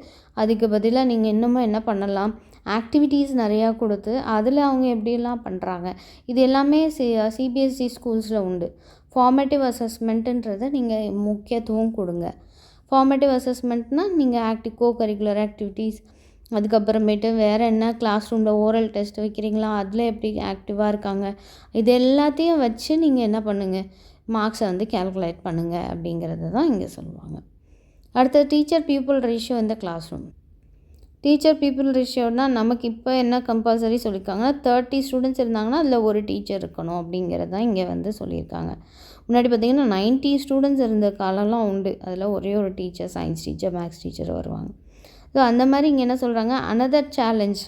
அதுக்கு பதிலாக நீங்கள் இன்னமும் என்ன பண்ணலாம், ஆக்டிவிட்டீஸ் நிறையா கொடுத்து அதில் அவங்க எப்படியெல்லாம் பண்ணுறாங்க, இது எல்லாமே சிபிஎஸ்சி ஸ்கூல்ஸில் உண்டு. ஃபார்மேட்டிவ் அசஸ்மெண்ட்டுன்றதை நீங்கள் முக்கியத்துவம் கொடுங்க. ஃபார்மேட்டிவ் அசஸ்மெண்ட்னால் நீங்கள் கோ கரிக்குலர் ஆக்டிவிட்டீஸ், அதுக்கப்புறமேட்டு வேறு என்ன, கிளாஸ் ரூமில் ஓரல் டெஸ்ட் வைக்கிறீங்களா, அதில் எப்படி ஆக்டிவாக இருக்காங்க, இது எல்லாத்தையும் வச்சு நீங்கள் என்ன பண்ணுங்கள், மார்க்ஸை வந்து கேல்குலேட் பண்ணுங்கள் அப்படிங்கிறது தான் இங்கே சொல்லுவாங்க. அடுத்தது, டீச்சர் பீப்புள் ரேஷியோ இந்த கிளாஸ் ரூம். டீச்சர் பீப்புள் ரேஷியோனால் நமக்கு இப்போ என்ன கம்பல்சரி சொல்லியிருக்காங்கன்னா 30 ஸ்டூடெண்ட்ஸ் இருந்தாங்கன்னா அதில் ஒரு டீச்சர் இருக்கணும் அப்படிங்கிறது தான் இங்கே வந்து சொல்லியிருக்காங்க. முன்னாடி பார்த்திங்கன்னா 90 ஸ்டூடெண்ட்ஸ் இருந்த காலம்லாம் உண்டு. அதில் ஒரே ஒரு teacher, science teacher, maths teacher வருவாங்க. ஸோ அந்த மாதிரி இங்கே என்ன சொல்கிறாங்க, அனதர் சேலஞ்ச்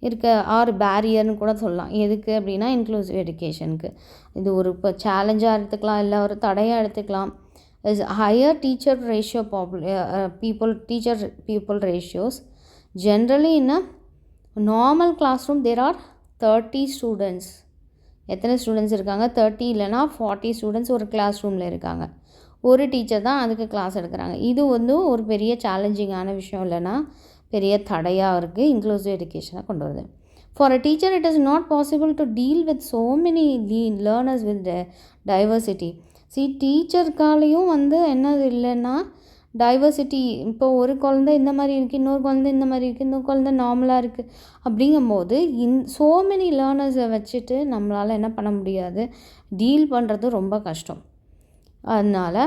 இருக்க ஆர் பேரியர்னு கூட சொல்லலாம். எதுக்கு அப்படின்னா இன்க்ளூசிவ் எஜுகேஷனுக்கு இது ஒரு இப்போ சேலஞ்சாக எடுத்துக்கலாம், இல்லை ஒரு தடையாக எடுத்துக்கலாம். Is higher teacher ratio teacher people ratios. Generally in a normal classroom there are 30 students. எத்தனை ஸ்டூடெண்ட்ஸ் இருக்காங்க, 30 இல்லைனா 40 ஸ்டூடெண்ட்ஸ் ஒரு கிளாஸ் ரூமில் இருக்காங்க. ஒரு டீச்சர் தான் அதுக்கு கிளாஸ் எடுக்கிறாங்க. இது வந்து ஒரு பெரிய சேலஞ்சிங்கான விஷயம், இல்லைனா பெரிய தடையாக இருக்குது இன்க்ளூசிவ் எஜுகேஷனை கொண்டு வருது. For a teacher it is not possible to deal with so many learners with diversity. டீச்சருக்காலையும் வந்து என்னது இல்லைன்னா டைவர்சிட்டி, இப்போ ஒரு குழந்தை இந்த மாதிரி இருக்குது, இன்னொரு குழந்தை இந்த மாதிரி இருக்குது, இன்னொரு குழந்தை நார்மலாக இருக்குது அப்படிங்கும்போது ஸோ மெனி லேர்னர்ஸை வச்சுட்டு நம்மளால் என்ன பண்ண முடியாது, டீல் பண்ணுறது ரொம்ப கஷ்டம். அதனால்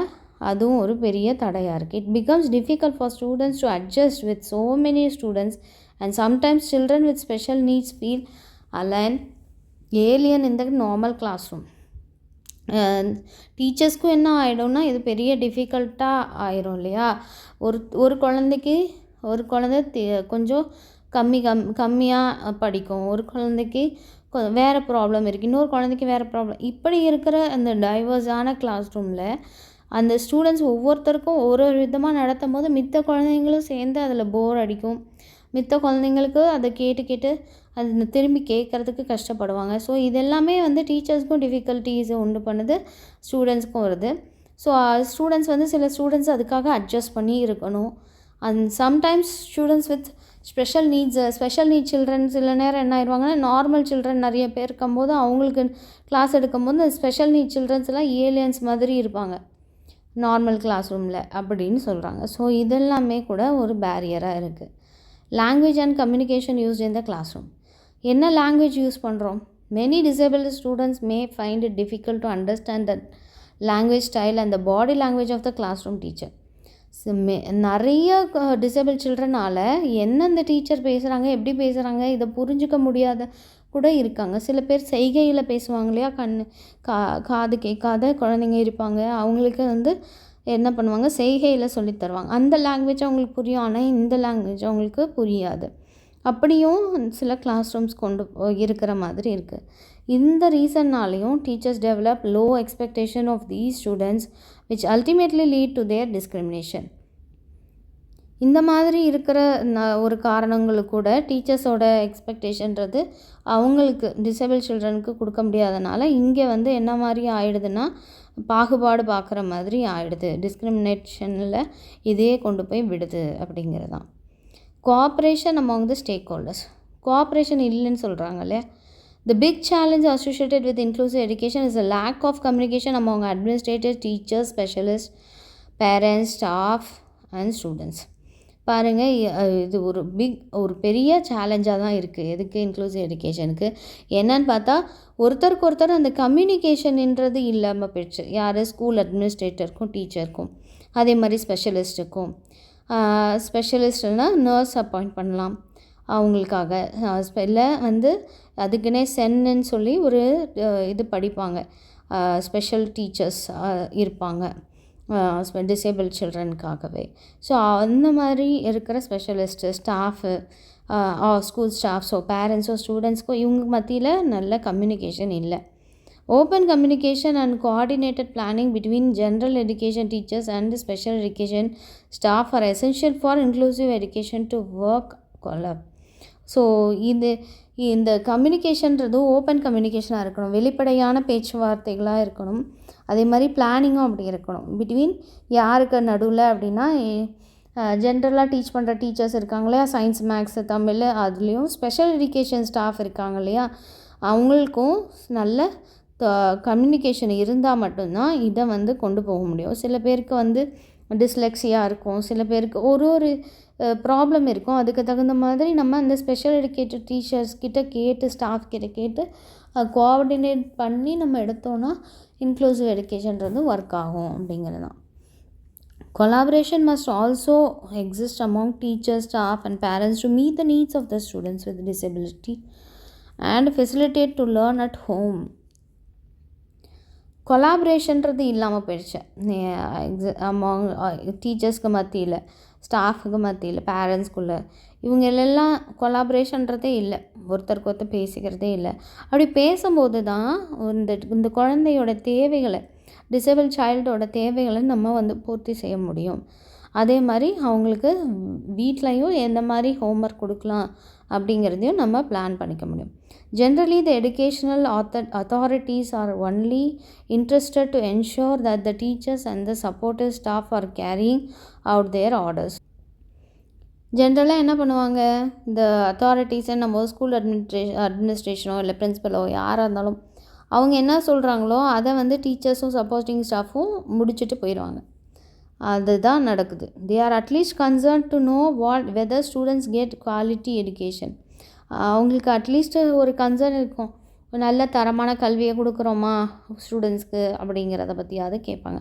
அதுவும் ஒரு பெரிய தடையாக இருக்குது. It becomes difficult for students to adjust with so many students and sometimes children with special needs feel alien alien in the normal classroom. டீச்சர்ஸ்க்கும் என்ன ஆகிடும்னா இது பெரிய டிஃபிகல்ட்டாக ஆயிரும் இல்லையா. ஒரு குழந்தை கொஞ்சம் கம்மியாக படிக்கும், ஒரு குழந்தைக்கு வேறு ப்ராப்ளம் இருக்குது, இன்னொரு குழந்தைக்கு வேறு ப்ராப்ளம். இப்படி இருக்கிற அந்த டைவர்ஸான கிளாஸ் ரூமில் அந்த ஸ்டூடெண்ட்ஸ் ஒவ்வொருத்தருக்கும் ஒரு விதமாக நடத்தும் போது மித்த குழந்தைங்களும் சேர்ந்து அதில் போர் அடிக்கும். மித்த குழந்தைங்களுக்கு அதை கேட்டு அது திரும்பி கேட்குறதுக்கு கஷ்டப்படுவாங்க. ஸோ இதெல்லாமே வந்து டீச்சர்ஸ்க்கும் டிஃபிகல்ட்டிஸை உண்டு பண்ணுது, ஸ்டூடெண்ட்ஸ்க்கும் வருது. ஸோ ஸ்டூடெண்ட்ஸ் வந்து சில ஸ்டூடெண்ட்ஸ் அதுக்காக அட்ஜஸ்ட் பண்ணி இருக்கணும். And sometimes students with special needs children சில நேரம் என்ன ஆயிடுவாங்கன்னா, நார்மல் சில்ட்ரன் நிறைய பேர் இருக்கும்போது அவங்களுக்கு கிளாஸ் எடுக்கும்போது ஸ்பெஷல் நீட்ஸ் சில்ட்ரன்ஸ் எல்லாம் ஏலியன்ஸ் மாதிரி இருப்பாங்க நார்மல் கிளாஸ் ரூமில் அப்படின்னு சொல்கிறாங்க. ஸோ இதெல்லாமே கூட ஒரு பேரியராக இருக்குது. Language and communication used in the classroom. என்ன லாங்குவேஜ் யூஸ் பண்ணுறோம்? Many disabled students may find it difficult to understand the language style and the body language of the classroom teacher. நிறைய disable சில்ட்ரனால் என்னெந்த teacher பேசுகிறாங்க, எப்படி பேசுகிறாங்க, இதை புரிஞ்சிக்க முடியாத கூட இருக்காங்க. சில பேர் செய்கையில் பேசுவாங்க இல்லையா, காது கேட்காத குழந்தைங்க இருப்பாங்க. அவங்களுக்கு வந்து என்ன பண்ணுவாங்க, செய்கையில் சொல்லித் தருவாங்க. அந்த லாங்குவேஜ் அவங்களுக்கு புரியும், ஆனால் இந்த லாங்குவேஜ் அவங்களுக்கு புரியாது. அப்படியும் சில கிளாஸ் ரூம்ஸ் இருக்கிற மாதிரி இருக்குது. இந்த ரீசன்னாலையும் teachers develop low expectation of these students which ultimately lead to their discrimination. இந்த மாதிரி இருக்கிற ஒரு காரணங்களுக்கு கூட டீச்சர்ஸோட எக்ஸ்பெக்டேஷன்றது அவங்களுக்கு டிசேபிள் சில்ட்ரனுக்கு கொடுக்க முடியாதனால இங்கே வந்து என்ன மாதிரி ஆயிடுதுன்னா பாகுபாடு பார்க்குற மாதிரி ஆயிடுது. டிஸ்கிரிமினேஷனில் இதே கொண்டு போய் விடுது அப்படிங்கிறது தான். Cooperation among the stack holders. Cooperation இல்லைன்னு சொல்கிறாங்க இல்லையா. The big challenge associated with inclusive education is a lack of communication among administrators, teachers, specialists, parents, staff and students. பாருங்கள், இது ஒரு பெரிய சேலஞ்சாக தான் இருக்குது. எதுக்கு? இன்க்ளூசிவ் எஜுகேஷனுக்கு. என்னன்னு பார்த்தா ஒருத்தருக்கு ஒருத்தர் அந்த கம்யூனிகேஷன்ன்றது இல்லாமல் போயிடுச்சு. யார்? ஸ்கூல் அட்மினிஸ்ட்ரேட்டருக்கும் டீச்சருக்கும், அதே மாதிரி ஸ்பெஷலிஸ்ட்டுக்கும். ஸ்பெஷலிஸ்ட்னால் நர்ஸ் அப்பாயிண்ட் பண்ணலாம் அவங்களுக்காக. இல்லை வந்து அதுக்குன்னே சென்னு சொல்லி ஒரு இது படிப்பாங்க. ஸ்பெஷல் டீச்சர்ஸ் இருப்பாங்க டிசேபிள் சில்ட்ரனுக்காகவே. ஸோ அந்த மாதிரி இருக்கிற ஸ்பெஷலிஸ்ட்டு, ஸ்டாஃபு, ஸ்கூல் ஸ்டாஃப்ஸோ, பேரண்ட்ஸோ, ஸ்டூடெண்ட்ஸ்க்கோ இவங்க மத்தியில் நல்ல கம்யூனிகேஷன் இல்லை. Open communication and coordinated planning between general education teachers and special education staff R essential for inclusive education to work collab. So இந்த கம்யூனிகேஷன்றது ஓப்பன் கம்யூனிகேஷனாக இருக்கணும், வெளிப்படையான பேச்சுவார்த்தைகளாக இருக்கணும். அதே மாதிரி பிளானிங்கும் அப்படி இருக்கணும். பிட்வீன் யாருக்கு நடுவில் அப்படின்னா ஜென்ரலாக டீச் பண்ணுற டீச்சர்ஸ் இருக்காங்க இல்லையா, சயின்ஸ், மேக்ஸு, தமிழ், அதுலேயும் ஸ்பெஷல் எஜுகேஷன் ஸ்டாஃப் இருக்காங்க இல்லையா, அவங்களுக்கும் நல்ல கம்யூனிகேஷன் இருந்தால் மட்டும்தான் இதை வந்து கொண்டு போக முடியும். சில பேருக்கு வந்து டிஸ்லெக்ஸியா இருக்கும், சில பேருக்கு ஒரு ப்ராப்ளம் இருக்கும். அதுக்கு தகுந்த மாதிரி நம்ம அந்த ஸ்பெஷல் எஜுகேட்டட் டீச்சர்ஸ் கிட்ட கேட்டு, ஸ்டாஃப் கிட்ட கேட்டு கோஆர்டினேட் பண்ணி நம்ம எடுத்தோன்னா இன்க்ளூசிவ் எஜுகேஷன்றது ஒர்க் ஆகும் அப்படிங்கிறது தான். Collaboration must also exist among teachers, staff and parents to meet the needs of the students with disability and facilitate to learn at home. கொலாபரேஷன்றது இல்லாமல் போயிடுச்சு அமாங் டீச்சர்ஸ்க்கு மத்தியில், ஸ்டாஃபுக்கு மத்தியில், பேரண்ட்ஸ்குள்ளே. இவங்க எல்லாம் கொலாபரேஷன்றதே இல்லை, ஒருத்தருக்கு ஒருத்தர் பேசிக்கிறதே இல்லை. அப்படி பேசும்போது தான் இந்த குழந்தையோட தேவைகளை, டிசேபிள் சைல்டோட தேவைகளை நம்ம வந்து பூர்த்தி செய்ய முடியும். அதே மாதிரி அவங்களுக்கு வீட்லேயும் எந்த மாதிரி ஹோம்ஒர்க் கொடுக்கலாம் அப்படிங்கிறதையும் நம்ம பிளான் பண்ணிக்க முடியும். Generally, the educational authorities are only interested to ensure that the teachers and the supportive staff are carrying out their orders. ஜென்ரலாக என்ன பண்ணுவாங்க, இந்த அத்தாரிட்டிஸை நம்ம ஸ்கூல் அட்மினிஸ்ட்ரேஷனோ இல்லை பிரின்ஸிபலோ யாராக இருந்தாலும் அவங்க என்ன சொல்கிறாங்களோ அதை வந்து டீச்சர்ஸும் சப்போர்ட்டிங் ஸ்டாஃபும் முடிச்சுட்டு போயிடுவாங்க. அதுதான் நடக்குது. They are at least concerned to know whether students get quality education. அவங்களுக்கு அட்லீஸ்ட் ஒரு கன்சர்ன் இருக்கும், நல்ல தரமான கல்வியை கொடுக்குறோமா ஸ்டூடெண்ட்ஸ்க்கு அப்படிங்கிறத பற்றியாவது கேட்பாங்க.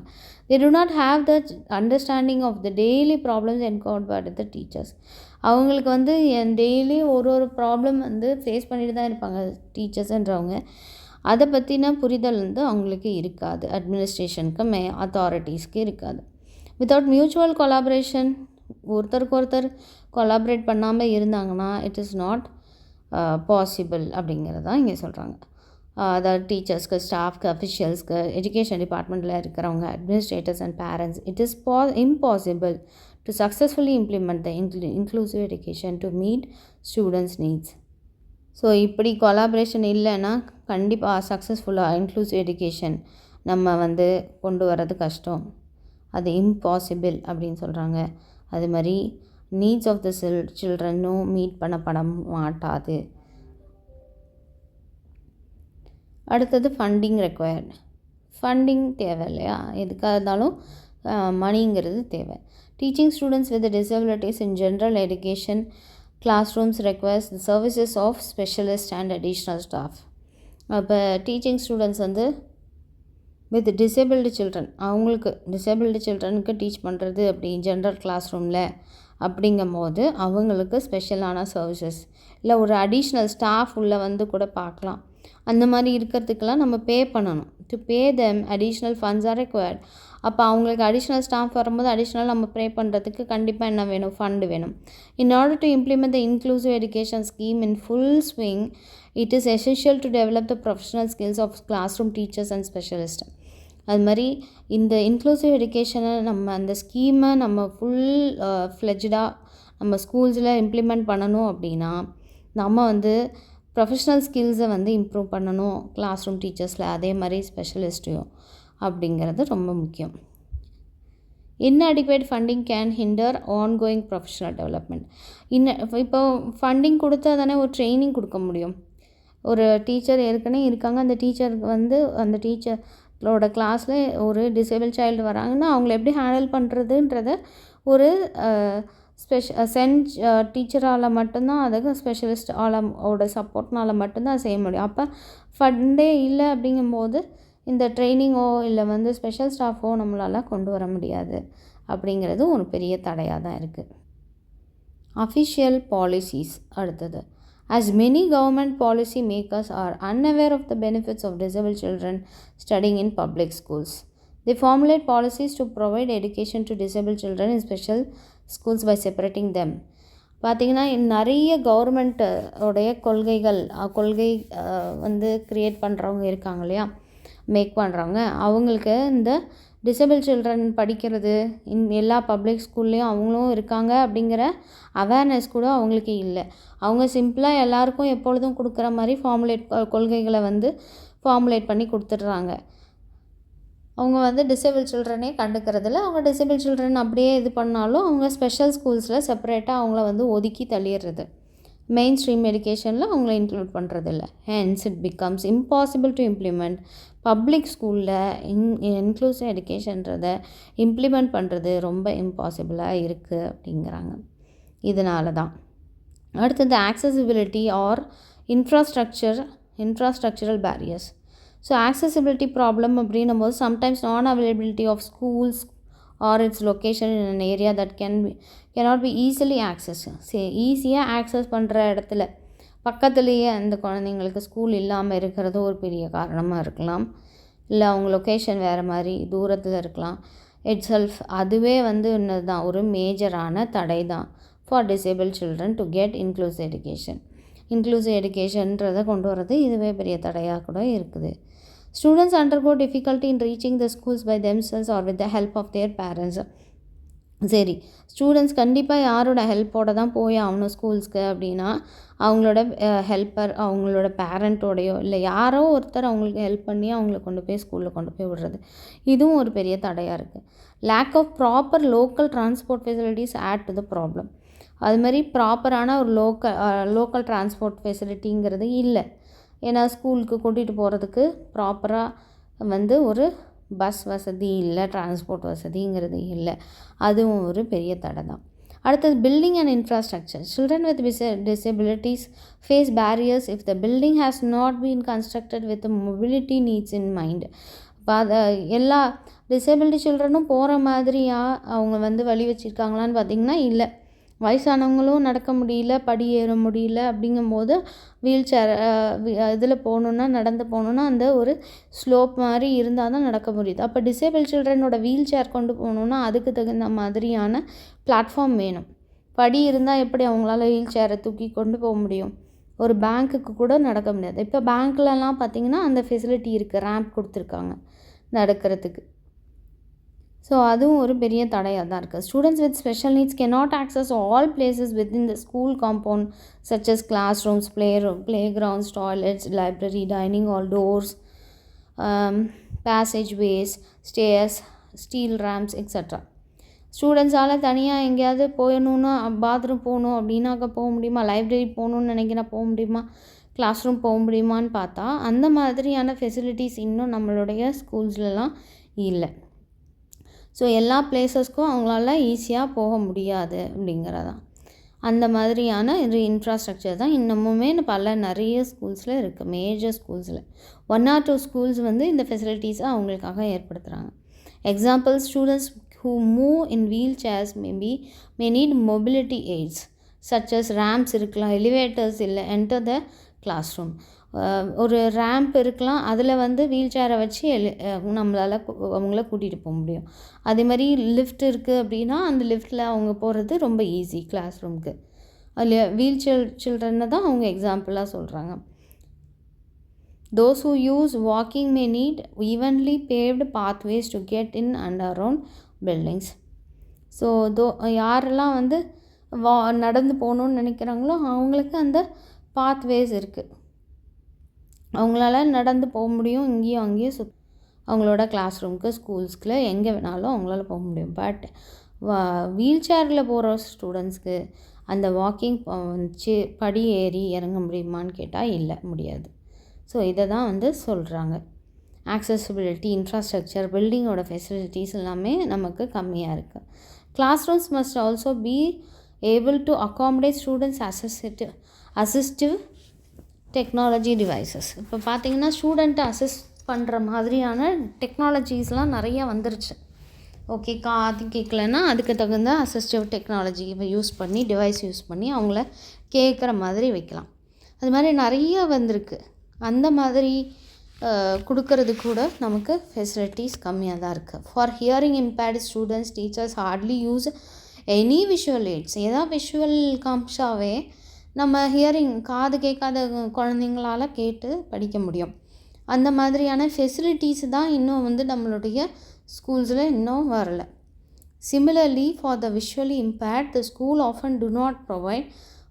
They do not have the understanding of the daily problems encountered by the teachers. அவங்களுக்கு வந்து டெய்லி ஒரு ப்ராப்ளம் வந்து ஃபேஸ் பண்ணிட்டு தான் இருப்பாங்க டீச்சர்ஸ்ன்றவங்க. அதை பற்றின புரிதல் வந்து அவங்களுக்கு இருக்காது, அட்மினிஸ்ட்ரேஷனுக்கு அத்தாரிட்டிஸ்க்கு இருக்காது. வித்தவுட் மியூச்சுவல் கொலாபரேஷன், ஒருத்தருக்கு ஒருத்தர் கொலாபரேட் பண்ணாமல் இருந்தாங்கன்னா இட் இஸ் நாட் பாசிபிள் அப்படிங்கிறது தான் இங்கே சொல்கிறாங்க. அதாவது டீச்சர்ஸ்க்கு, ஸ்டாஃப்க்கு, அஃபிஷியல்ஸ்க்கு, எஜுகேஷன் டிபார்ட்மெண்ட்டில் இருக்கிறவங்க, administrators and parents, it is impossible to successfully implement the inclusive education to meet students' needs. So இப்படி கொலாபரேஷன் இல்லைன்னா கண்டிப்பாக சக்ஸஸ்ஃபுல்லாக இன்க்ளூசிவ் எஜுகேஷன் நம்ம வந்து கொண்டு வர்றது கஷ்டம், அது இம்பாசிபிள் அப்படின்னு சொல்கிறாங்க. அது மாதிரி நீட்ஸ் ஆஃப் த சில்ட்ரனும் மீட் பண்ணப்பட மாட்டாது. அடுத்தது ஃபண்டிங் ரெக்வயர்டு. ஃபண்டிங் தேவை இல்லையா, எதுக்காக இருந்தாலும் மணிங்கிறது தேவை. Teaching students with disabilities in general education classrooms requires the services of specialist and additional staff. அப்போ டீச்சிங் ஸ்டூடெண்ட்ஸ் வந்து வித் டிசேபிள்டு சில்ட்ரன், அவங்களுக்கு டிசேபிள்டு சில்ட்ரனுக்கு டீச் பண்ணுறது அப்படி ஜென்ரல் கிளாஸ் ரூமில் அப்படிங்கும் போது அவங்களுக்கு ஸ்பெஷலான சர்வீசஸ் இல்லை ஒரு அடிஷ்னல் ஸ்டாஃப் உள்ளே வந்து கூட பார்க்கலாம். அந்த மாதிரி இருக்கிறதுக்கெலாம் நம்ம பே பண்ணணும். To pay them additional funds R required. அப்போ அவங்களுக்கு அடிஷ்னல் ஸ்டாஃப் வரும்போது அடிஷ்னல் நம்ம பே பண்ணுறதுக்கு கண்டிப்பாக என்ன வேணும், ஃபண்டு வேணும். In order to implement the inclusive education scheme in full swing, it is essential to develop the professional skills of classroom teachers and specialist. அது மாதிரி இந்த இன்க்ளூசிவ் எஜுகேஷனை நம்ம அந்த ஸ்கீமை நம்ம ஃபுல் ஃப்ளெஜ்டாக நம்ம ஸ்கூல்ஸில் இம்ப்ளிமெண்ட் பண்ணணும் அப்படின்னா நம்ம வந்து ப்ரொஃபஷ்னல் ஸ்கில்ஸை வந்து இம்ப்ரூவ் பண்ணணும் கிளாஸ் ரூம் டீச்சர்ஸில், அதே மாதிரி ஸ்பெஷலிஸ்ட்டையும் அப்படிங்கிறது ரொம்ப முக்கியம். Inadequate funding can hinder ongoing professional development. இப்போ ஃபண்டிங் கொடுத்தா தானே ஒரு ட்ரைனிங் கொடுக்க முடியும். ஒரு டீச்சர் ஏற்கனவே இருக்காங்க, அந்த டீச்சருக்கு வந்து அந்த டீச்சரோட கிளாஸில் ஒரு டிசேபிள் சைல்டு வராங்கன்னா அவங்கள எப்படி ஹேண்டில் பண்ணுறதுன்றத ஒரு டீச்சரால் மட்டும்தான், அதுக்கு ஸ்பெஷலிஸ்ட் ஆளோட சப்போர்ட்னால் மட்டும்தான் செய்ய முடியும். அப்போ ஃபண்டே இல்லை அப்படிங்கும்போது இந்த ட்ரைனிங்கோ இல்லை வந்து ஸ்பெஷல் ஸ்டாஃபோ நம்மளால் கொண்டு வர முடியாது அப்படிங்கிறது ஒரு பெரிய தடையாக தான் இருக்குது. அஃபிஷியல் பாலிசிஸ் அடுத்தது. As many government policy makers are unaware of the benefits of disabled children studying in public schools, they formulate policies to provide education to disabled children in special schools by separating them. பார்த்திங்கன்னா நிறைய government உடைய கொள்கை வந்து create பண்ணுறவங்க இருக்காங்க இல்லையா, make பண்ணுறவங்க, அவங்களுக்கு இந்த டிசேபிள் சில்ட்ரன் படிக்கிறது எல்லா பப்ளிக் ஸ்கூல்லேயும் அவங்களும் இருக்காங்க அப்படிங்கிற அவேர்னஸ் கூட அவங்களுக்கு இல்லை. அவங்க சிம்பிளாக எல்லாருக்கும் எப்பொழுதும் கொடுக்குற மாதிரி கொள்கைகளை வந்து ஃபார்முலேட் பண்ணி கொடுத்துட்றாங்க. அவங்க வந்து டிசேபிள் சில்ட்ரனே கண்டுக்கிறதில்ல. அவங்க டிசேபிள் சில்ட்ரன் அப்படியே இது பண்ணாலும் அவங்க ஸ்பெஷல் ஸ்கூல்ஸில் செப்பரேட்டாக அவங்கள வந்து ஒதுக்கி தள்ளிடுறது. மெயின் ஸ்ட்ரீம் எஜுகேஷனில் அவங்கள இன்க்ளூட் பண்ணுறதில்ல. Hence it becomes impossible to implement public ஸ்கூலில் இன்க்ளூசிவ் எஜுகேஷன்றதை இம்ப்ளிமெண்ட் பண்ணுறது ரொம்ப இம்பாசிபிளாக இருக்குது அப்படிங்கிறாங்க. இதனால தான் அடுத்தது accessibility or infrastructural barriers. So accessibility problem அப்படின்னும் போது sometimes non availability of schools or its location in an area that cannot be easily accessed. ஈஸியாக ஆக்சஸ் பண்ணுற இடத்துல பக்கத்துலேயே அந்த குழந்தைங்களுக்கு ஸ்கூல் இல்லாமல் இருக்கிறது ஒரு பெரிய காரணமாக இருக்கலாம். இல்லை அவங்க லொக்கேஷன் வேறு மாதிரி தூரத்தில் இருக்கலாம். இட்ஸெல்ஃப் அதுவே வந்து இன்னது தான் ஒரு மேஜரான தடை தான் for disable children to get inclusive எஜுகேஷன்றதை கொண்டு வரது இதுவே பெரிய தடையாக கூட இருக்குது. Students undergo difficulty in reaching the schools by themselves or with the help of their parents. சரி, ஸ்டூடெண்ட்ஸ் கண்டிப்பாக யாரோட ஹெல்ப்போடு தான் போய் ஆகணும் ஸ்கூல்ஸ்க்கு அப்படின்னா அவங்களோட ஹெல்ப்பர், அவங்களோட பேரண்ட்டோடையோ இல்லை யாரோ ஒருத்தர் அவங்களுக்கு ஹெல்ப் பண்ணி அவங்கள கொண்டு போய் ஸ்கூலில் கொண்டு போய் விடுறது, இதுவும் ஒரு பெரிய தடையாக இருக்குது. Lack of proper local transport facilities add to the problem. அது மாதிரி ப்ராப்பரான ஒரு லோக்கல் டிரான்ஸ்போர்ட் ஃபெசிலிட்டிங்கிறது இல்லை. ஏன்னா ஸ்கூலுக்கு கூட்டிகிட்டு போகிறதுக்கு ப்ராப்பராக வந்து ஒரு பஸ் வசதி இல்லை, டிரான்ஸ்போர்ட் வசதிங்கிறது இல்லை. அதுவும் ஒரு பெரிய தடை தான். அடுத்தது building and infrastructure. Children with disabilities face barriers if the building has not been constructed with mobility needs in mind. இப்போ அதை எல்லா டிசபிலிட்டி சில்ட்ரனும் போகிற மாதிரியாக அவங்க வந்து வழி வச்சுருக்காங்களான்னு பார்த்திங்கன்னா இல்லை. வயசானவங்களும் நடக்க முடியல, படி ஏற முடியல அப்படிங்கும்போது வீல் சேர் இதில் போகணுன்னா நடந்து போகணுன்னா அந்த ஒரு ஸ்லோப் மாதிரி இருந்தால் தான் நடக்க முடியுது. அப்போ டிசேபிள் சில்ட்ரனோட வீல் சேர் கொண்டு போகணுன்னா அதுக்கு தகுந்த மாதிரியான பிளாட்ஃபார்ம் வேணும். படி இருந்தால் எப்படி அவங்களால வீல் சேரை தூக்கி கொண்டு போக முடியும்? ஒரு பேங்க்குக்கு கூட நடக்க முடியாது. இப்போ பேங்க்லலாம் பார்த்திங்கன்னா அந்த ஃபெசிலிட்டி இருக்குது, ரேம்ப் கொடுத்துருக்காங்க நடக்கிறதுக்கு. ஸோ அதுவும் ஒரு பெரிய தடையாக தான் இருக்குது. Students with special needs cannot access all places within the school compound such as classrooms, playgrounds, toilets, library, dining hall, doors, passageways, stairs, steel ramps, etc. ஸ்டூடெண்ட்ஸால் தனியாக எங்கேயாவது போயணுன்னா பாத்ரூம் போகணும் அப்படின்னாக்க போக முடியுமா? லைப்ரரி போகணுன்னு நினைக்கிறா போக முடியுமா? கிளாஸ் ரூம் போக முடியுமான்னு பார்த்தா அந்த மாதிரியான ஃபெசிலிட்டிஸ் இன்னும் நம்மளுடைய ஸ்கூல்ஸ்லலாம் இல்லை. ஸோ எல்லா பிளேஸஸ்க்கும் அவங்களால ஈஸியாக போக முடியாது அப்படிங்கிறதான். அந்த மாதிரியான ஒரு இன்ஃப்ராஸ்ட்ரக்சர் தான் இன்னமுமே நிறைய ஸ்கூல்ஸில் இருக்குது, மேஜர் ஸ்கூல்ஸில். 1 or 2 ஸ்கூல்ஸ் வந்து இந்த ஃபெசிலிட்டிஸை அவங்களுக்காக ஏற்படுத்துகிறாங்க. Example, students who move in wheelchairs may need mobility aids such as ramps இருக்கலாம், எலிவேட்டர்ஸ் இல்லை, enter the classroom. ஒரு ரேம்ப் இருக்கலாம், அதில் வந்து வீல் சேரை வச்சு நம்மளால் அவங்கள கூட்டிகிட்டு போக முடியும். அதே மாதிரி லிஃப்ட் இருக்குது அப்படின்னா அந்த லிஃப்ட்டில் அவங்க போகிறது ரொம்ப ஈஸி கிளாஸ் ரூமுக்கு. அதில் வீல் சில்ட்ரனை தான் அவங்க எக்ஸாம்பிளாக சொல்கிறாங்க. Those who use walking may need evenly paved pathways to get in and around buildings. So யாரெல்லாம் வந்து நடந்து போகணுன்னு நினைக்கிறாங்களோ அவங்களுக்கு அந்த பாத்வேஸ் இருக்குது, அவங்களால நடந்து போக முடியும். இங்கேயும் அங்கேயும் அவங்களோட கிளாஸ் ரூமுக்கு, ஸ்கூல்ஸ்க்கு, எங்கே வேணாலும் அவங்களால போக முடியும். பட் வீல் சேரில் போகிற ஸ்டூடெண்ட்ஸ்க்கு அந்த வாக்கிங் படி ஏறி இறங்க முடியுமான்னு கேட்டால் இல்லை, முடியாது. ஸோ இதை தான் வந்து சொல்கிறாங்க. ஆக்சசிபிலிட்டி, இன்ஃப்ராஸ்ட்ரக்சர், பில்டிங்கோட ஃபெசிலிட்டிஸ் எல்லாமே நமக்கு கம்மியாக இருக்குது. Classrooms must also be able to accommodate students assistive technology devices. இப்போ பார்த்திங்கன்னா ஸ்டூடெண்ட்டை அசிஸ்ட் பண்ணுற மாதிரியான டெக்னாலஜிஸ்லாம் நிறையா வந்துருச்சு. ஓகே, காது கேட்கலன்னா அதுக்கு தகுந்த அசிஸ்டிவ் டெக்னாலஜி யூஸ் பண்ணி, டிவைஸ் யூஸ் பண்ணி அவங்கள கேட்குற மாதிரி வைக்கலாம். அது மாதிரி நிறைய வந்திருக்கு. அந்த மாதிரி கொடுக்கறது கூட நமக்கு ஃபெசிலிட்டிஸ் கம்மியாக தான் இருக்குது. For hearing impaired students, teachers hardly use any visual aids. ஏதாவது விஷுவல் காமிச்சாவே நம்ம ஹியரிங், காது கேட்காத குழந்தைங்களால் கேட்டு படிக்க முடியும். அந்த மாதிரியான ஃபெசிலிட்டிஸ் தான் இன்னும் வந்து நம்மளுடைய ஸ்கூல்ஸில் இன்னும் வரலை. Similarly, for the visually impaired, the school often do not provide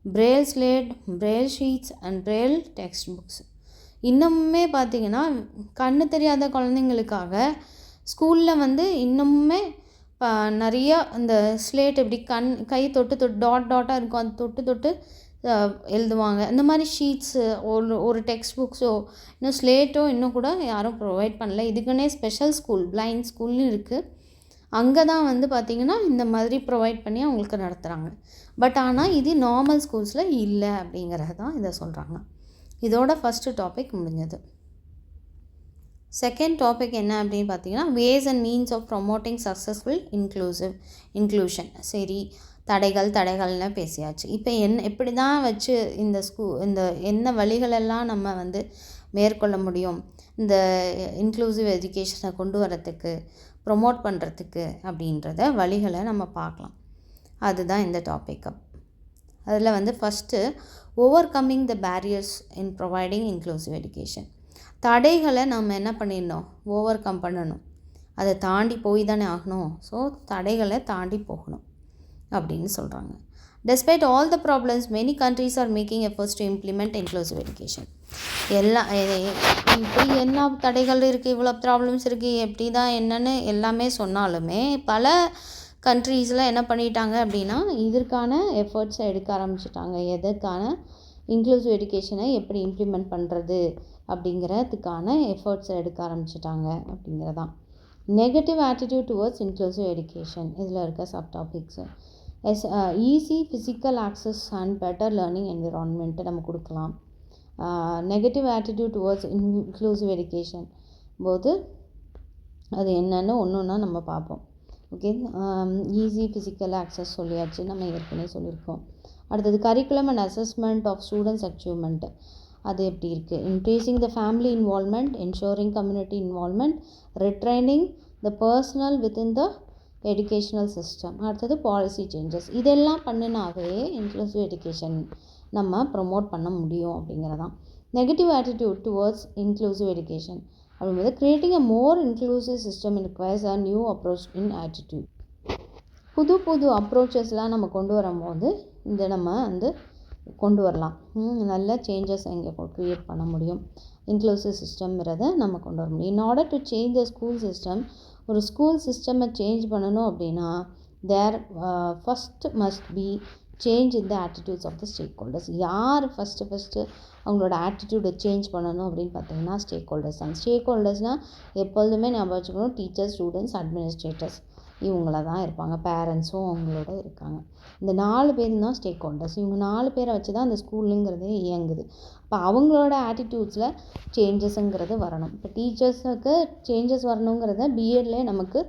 braille slate, braille sheets and braille text books. இன்னமுமே பார்த்திங்கன்னா கண்ணு தெரியாத குழந்தைங்களுக்காக ஸ்கூலில் வந்து இன்னமுமே நிறையா இந்த ஸ்லேட் எப்படி கை தொட்டு டாட்டாக இருக்கும், அது தொட்டு எழுதுவாங்க. இந்த மாதிரி ஷீட்ஸு, ஒரு டெக்ஸ்ட் புக்ஸோ, இன்னும் ஸ்லேட்டோ இன்னும் கூட யாரும் ப்ரொவைட் பண்ணல. இதுக்குன்னே ஸ்பெஷல் ஸ்கூல், பிளைண்ட் ஸ்கூல்னு இருக்குது. அங்கே தான் வந்து பார்த்திங்கன்னா இந்த மாதிரி ப்ரொவைட் பண்ணி அவங்களுக்கு நடத்துகிறாங்க. பட் ஆனால் இது நார்மல் ஸ்கூல்ஸில் இல்லை அப்படிங்கிறது தான் இதை சொல்கிறாங்க. இதோட ஃபஸ்ட்டு டாபிக் முடிஞ்சது. செகண்ட் டாபிக் என்ன அப்படின்னு பார்த்தீங்கன்னா, ways and means of promoting successful inclusion. சரி, தடைகள்னு பேசியாச்சு. இப்போ எப்படி தான் வச்சு இந்த என்ன வழிகளெல்லாம் நம்ம வந்து மேற்கொள்ள முடியும் இந்த இன்க்ளூசிவ் எஜுகேஷனை கொண்டு வரத்துக்கு, ப்ரொமோட் பண்ணுறதுக்கு அப்படின்றத வழிகளை நம்ம பார்க்கலாம். அதுதான் இந்த டாபிக். அதில் வந்து first, over coming the barriers in providing inclusive education. தடைகளை நம்ம என்ன பண்ணிடணும், ஓவர் கம் பண்ணணும். அதை தாண்டி போய் தானே ஆகணும். ஸோ தடைகளை தாண்டி போகணும் அப்படின்னு சொல்கிறாங்க. Despite all the problems, many countries are making efforts to implement inclusive education. இப்படி என்ன தடைகள் இருக்குது, இவ்வளோ ப்ராப்ளம்ஸ் இருக்குது, எப்படி தான் என்னன்னு எல்லாமே சொன்னாலுமே பல கண்ட்ரீஸில் என்ன பண்ணிட்டாங்க அப்படின்னா இதற்கான எஃபர்ட்ஸை எடுக்க ஆரம்பிச்சிட்டாங்க. எதற்கான இன்க்ளூசிவ் எஜுகேஷனை எப்படி இம்ப்ளிமெண்ட் பண்ணுறது அப்படிங்கிறதுக்கான எஃபர்ட்ஸை எடுக்க ஆரம்பிச்சிட்டாங்க அப்படிங்கிறதான். Negative attitude towards inclusive education, இதில் இருக்க sub topics. Easy physical access and better learning environment நம்ம கொடுக்கலாம். Negative attitude towards inclusive education போது அது என்னென்னு ஒன்றா நம்ம பார்ப்போம். ஓகே, ஈஸி ஃபிசிக்கல் ஆக்சஸ் சொல்லியாச்சு, நம்ம ஏற்கனவே சொல்லியிருக்கோம். அடுத்தது curriculum and assessment of students achievement, அது எப்படி இருக்குது. Increasing the family involvement, ensuring community involvement, retraining the personnel within the educational system. அடுத்தது பாலிசி சேஞ்சஸ். இதெல்லாம் பண்ணினாவே இன்க்ளூசிவ் எஜுகேஷன் நம்ம ப்ரொமோட் பண்ண முடியும் அப்படிங்கிறதான். Negative attitude towards inclusive education அப்படிங்கிறது, creating a more inclusive system requires a new approach in attitude. புது அப்ரோச்சஸ்லாம் நம்ம கொண்டு வரும்போது நம்ம வந்து கொண்டு வரலாம். நல்ல சேஞ்சஸ் இங்கே க்ரியேட் பண்ண முடியும். இன்க்ளூசிவ் சிஸ்டம்ங்கிறத நம்ம கொண்டு வர முடியும். In order to change the school system, ஒரு ஸ்கூல் சிஸ்டமை சேஞ்ச் பண்ணணும் அப்படின்னா there first must be change in the attitudes of the stakeholders. யார் ஃபஸ்ட்டு அவங்களோட ஆட்டிடியூடை சேஞ்ச் பண்ணணும் அப்படின்னு பார்த்தீங்கன்னா ஸ்டேக் ஹோல்டர்ஸ் தான். ஸ்டேக் ஹோல்டர்ஸ்னால் எப்பொழுதுமே ஞாபகம் வச்சுக்கணும், டீச்சர்ஸ், ஸ்டூடெண்ட்ஸ், அட்மினிஸ்ட்ரேட்டர்ஸ். இவங்கள தான் இருப்பாங்க. பேரண்ட்ஸும் அவங்களோட இருக்காங்க. இந்த 4 பேர் தான் ஸ்டேக் ஹோல்டர்ஸ். இவங்க 4 பேரை வச்சு தான் அந்த ஸ்கூலுங்கிறதே இயங்குது. அப்போ அவங்களோட ஆட்டிடியூட்ஸில் சேஞ்சஸுங்கிறது வரணும். இப்போ டீச்சர்ஸுக்கு சேஞ்சஸ் வரணுங்கிறத பிஎட்லேயே நமக்கு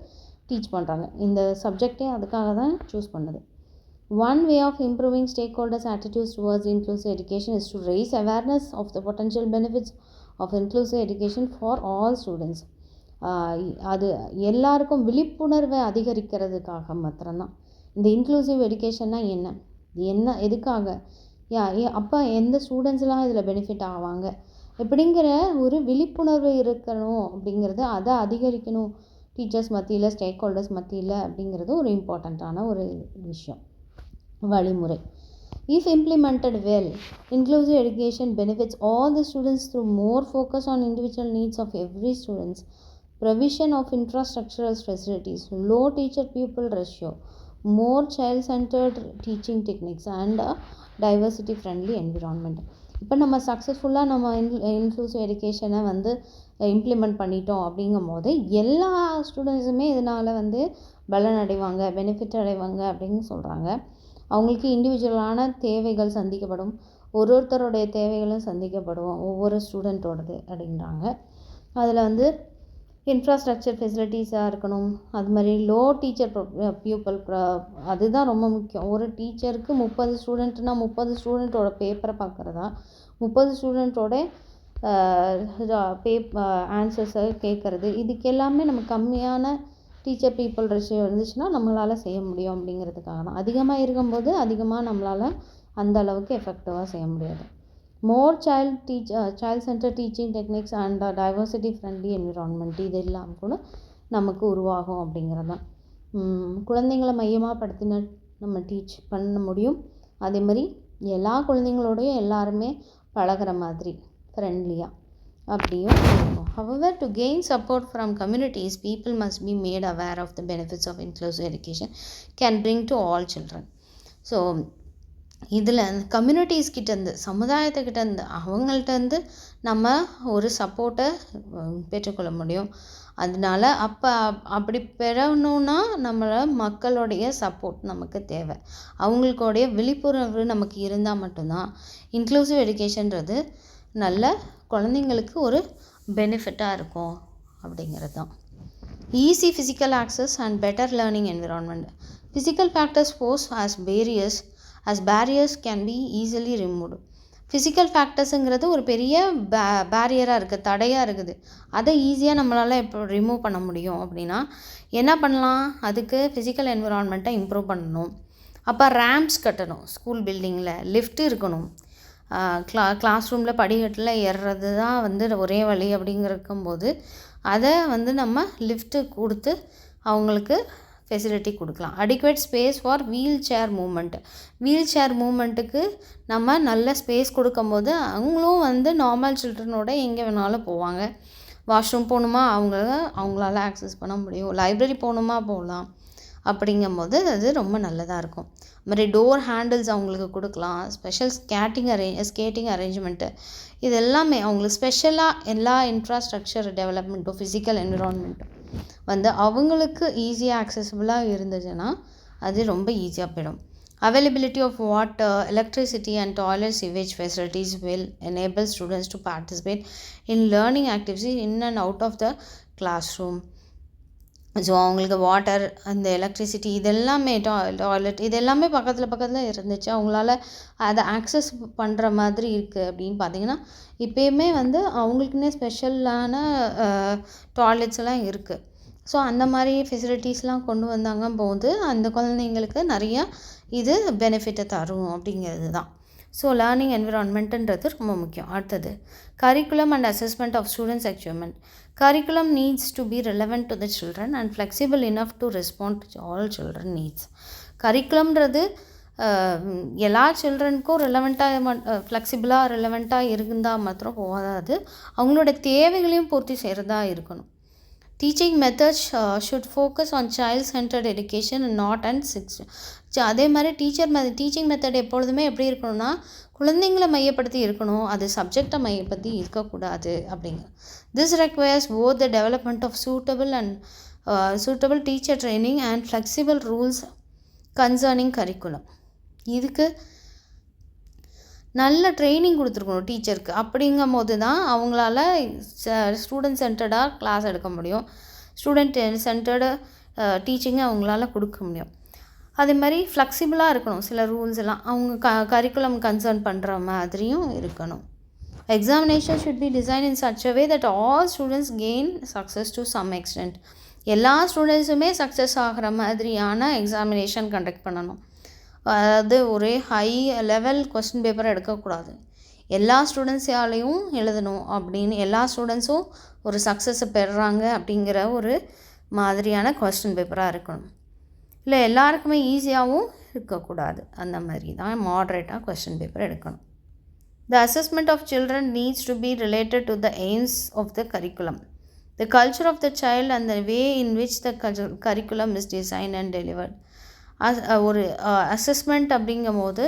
டீச் பண்ணுறாங்க. இந்த சப்ஜெக்டே அதுக்காக தான் சூஸ் பண்ணுது. One way of improving stakeholders' attitudes towards inclusive education is to raise awareness of the potential benefits of inclusive education for all students. அது எல்லாருக்கும் விழிப்புணர்வை அதிகரிக்கிறதுக்காக மாத்திரம்தான். இந்த இன்க்ளூசிவ் எஜுகேஷன்னா என்ன எதுக்காக அப்போ எந்த ஸ்டூடெண்ட்ஸ்லாம் இதில் பெனிஃபிட் ஆவாங்க எப்படிங்கிற ஒரு விழிப்புணர்வு இருக்கணும் அப்படிங்கிறது, அதை அதிகரிக்கணும் டீச்சர்ஸ் மத்தியில், ஸ்டேக் ஹோல்டர்ஸ் மத்தியில் அப்படிங்கிறது ஒரு இம்பார்ட்டண்ட்டான ஒரு விஷயம். வழிமுறை. If implemented well, inclusive education benefits all the students through more focus on individual needs of every student, provision of infrastructural facilities, low teacher-pupil ratio, more child-centered teaching techniques and a diversity-friendly environment. இப்போ நம்ம சக்ஸஸ்ஃபுல்லாக நம்ம inclusive எஜுகேஷனை implement பண்ணிட்டோம் அப்படிங்கும் போது எல்லா ஸ்டூடெண்ட்ஸுமே இதனால் பலன் அடைவாங்க, பெனிஃபிட் அடைவாங்க அப்படின்னு சொல்கிறாங்க. அவங்களுக்கு இண்டிவிஜுவலான தேவைகள் சந்திக்கப்படும், ஒருத்தருடைய தேவைகளும் சந்திக்கப்படும், ஒவ்வொரு ஸ்டூடெண்ட்டோடது அப்படின்றாங்க. அதில் இன்ஃப்ராஸ்ட்ரக்சர் ஃபெசிலிட்டிஸாக இருக்கணும். அது மாதிரி லோ டீச்சர் பியூப்பல் அதுதான் ரொம்ப முக்கியம். ஒரு டீச்சருக்கு 30 ஸ்டூடெண்ட்னா 30 ஸ்டூடெண்ட்டோட பேப்பரை பார்க்குறதா, 30 ஸ்டூடெண்ட்டோட ஆன்சர்ஸை கேட்குறது, இதுக்கு எல்லாமே நம்ம கம்மியான டீச்சர் பீப்புள் ரேஷியோ இருந்துச்சுன்னா நம்மளால் செய்ய முடியும். அப்படிங்கிறதுக்காக தான். அதிகமாக இருக்கும்போது அதிகமாக நம்மளால் அந்த அளவுக்கு எஃபெக்டிவாக செய்ய முடியாது. More child centre teaching techniques and diversity friendly environment, இது எல்லாம் கூட நமக்கு உருவாகும் அப்படிங்கிறது தான். குழந்தைங்களை மையமாக படுத்தின நம்ம டீச் பண்ண முடியும். அதே மாதிரி எல்லா குழந்தைங்களோடையும் எல்லாருமே பழகிற மாதிரி ஃப்ரெண்ட்லியாக அப்படியும் இருக்கும். However, to gain support from communities, people must be made aware of the benefits of inclusive education can bring to all children. So இதில் கம்யூனிட்டிஸ் கிட்டேருந்து, சமுதாயத்துக்கிட்டேருந்து, அவங்கள்ட்டேருந்து நம்ம ஒரு சப்போர்ட்டை பெற்றுக்கொள்ள முடியும். அதனால அப்படி பெறணுன்னா மக்களுடைய சப்போர்ட் நமக்கு தேவை. அவங்களுடைய விழிப்புணர்வு நமக்கு இருந்தால் மட்டும்தான் இன்க்ளூசிவ் எஜுகேஷன்றது நல்ல குழந்தைங்களுக்கு ஒரு பெனிஃபிட்டாக இருக்கும் அப்படிங்கிறது தான். Easy physical access and better learning environment. Physical factors pose as barriers can be easily removed. Physical ஃபேக்டர்ஸுங்கிறது ஒரு பெரிய பேரியராக இருக்குது, தடையாக இருக்குது. அதை ஈஸியாக நம்மளால் இப்போ ரிமூவ் பண்ண முடியும். அப்படின்னா என்ன பண்ணலாம்? அதுக்கு ஃபிசிக்கல் என்விரான்மெண்ட்டை இம்ப்ரூவ் பண்ணணும். அப்போ ரேம்ப்ஸ் கட்டணும், ஸ்கூல் பில்டிங்கில் லிஃப்ட்டு இருக்கணும். கிளாஸ் ரூமில் படிக்கட்டில் ஏறுறது தான் ஒரே வழி அப்படிங்கிறக்கும்போது அதை நம்ம லிஃப்ட்டு கொடுத்து அவங்களுக்கு ஃபெசிலிட்டி கொடுக்கலாம். Adequate space for wheelchair மூமெண்ட்டுக்கு நம்ம நல்ல ஸ்பேஸ் கொடுக்கும்போது அவங்களும் நார்மல் சில்ட்ரனோட எங்கே வேணாலும் போவாங்க. வாஷ்ரூம் போகணுமா அவங்களால ஆக்சஸ் பண்ண முடியும். லைப்ரரி போகணுமா போகலாம். அப்படிங்கும்போது அது ரொம்ப நல்லதாக இருக்கும். அது மாதிரி டோர் ஹேண்டில்ஸ் அவங்களுக்கு கொடுக்கலாம். ஸ்பெஷல் ஸ்கேட்டிங் அரேஞ்ச்மெண்ட்டு, இது எல்லாமே அவங்களுக்கு ஸ்பெஷலாக எல்லா இன்ஃப்ராஸ்ட்ரக்சர் டெவலப்மெண்ட்டும் ஃபிசிக்கல் என்விரான்மெண்ட்டும் அவங்களுக்கு ஈஸியாக ஆக்சசிபிளாக இருந்துச்சுன்னா அது ரொம்ப ஈஸியாக போயிடும். Availability of water, electricity and toilet sewage facilities will enable students to participate in learning activities in and out of the classroom. So அவங்களுக்கு வாட்டர், அந்த எலக்ட்ரிசிட்டி, இதெல்லாமே டாய்லெட், இதெல்லாமே பக்கத்தில் இருந்துச்சு, அவங்களால அதை ஆக்சஸ் பண்ணுற மாதிரி இருக்குது. அப்படின்னு பார்த்திங்கன்னா இப்போயுமே அவங்களுக்குன்னே ஸ்பெஷலான டாய்லெட்ஸ் எல்லாம் இருக்குது. ஸோ அந்த மாதிரி ஃபெசிலிட்டிஸ்லாம் கொண்டு வந்தாங்க போது அந்த குழந்தைங்களுக்கு நிறையா இது பெனிஃபிட்டை தரும் அப்படிங்கிறது தான். ஸோ லேர்னிங் என்விரான்மெண்ட்டுன்றது ரொம்ப முக்கியம். அடுத்தது curriculum and assessment of students achievement. Curriculum needs to be relevant to the children and flexible enough to respond to all children needs. கரிக்குலம்ன்றது எல்லா சில்ட்ரனுக்கும் ஃப்ளெக்சிபிளாக ரிலவெண்ட்டாக இருந்தால் மாத்திரம் போகாது, அவங்களோட தேவைகளையும் பூர்த்தி செய்கிறதா இருக்கணும். Teaching methods should focus on child centred education and not and அதே மாதிரி டீச்சிங் மெத்தட் எப்பொழுதுமே எப்படி இருக்கணும்னா குழந்தைங்களை மையப்படுத்தி இருக்கணும், அது சப்ஜெக்டை மையப்படுத்தி இருக்கக்கூடாது அப்படிங்க. This requires both the development of suitable and suitable teacher training and flexible rules concerning curriculum. இதுக்கு நல்ல ட்ரைனிங் கொடுத்துருக்கணும் டீச்சருக்கு. அப்படிங்கும் போது தான் அவங்களால ஸ்டூடெண்ட் சென்டர்டாக கிளாஸ் எடுக்க முடியும், ஸ்டூடெண்ட் சென்டர்டு டீச்சிங்கை அவங்களால கொடுக்க முடியும். அதே மாதிரி ஃப்ளெக்சிபிளாக இருக்கணும், சில ரூல்ஸ் எல்லாம் அவங்க கரிக்குலம் கன்சர்ன் பண்ணுற மாதிரியும் இருக்கணும். Examination should be designed in such a way that all students gain success to some extent. எல்லா ஸ்டூடெண்ட்ஸுமே சக்ஸஸ் ஆகிற மாதிரியான எக்ஸாமினேஷன் கண்டக்ட் பண்ணணும். அதாவது ஒரே ஹை லெவல் கொஸ்டின் பேப்பர் எடுக்கக்கூடாது, எல்லா ஸ்டூடெண்ட்ஸாலையும் எழுதணும் அப்படின்னு, எல்லா ஸ்டூடெண்ட்ஸும் ஒரு சக்ஸஸை பெறுறாங்க அப்படிங்கிற ஒரு மாதிரியான கொஸ்டின் பேப்பராக இருக்கணும். இல்லை எல்லாருக்குமே ஈஸியாகவும் இருக்கக்கூடாது, அந்த மாதிரி தான் மாட்ரேட்டாக கொஸ்டின் பேப்பர் எடுக்கணும். The assessment of children needs to be related to the aims of the curriculum, the culture of the child and the way in which the curriculum is designed and delivered. ஒரு assessment அப்படிங்கும் போது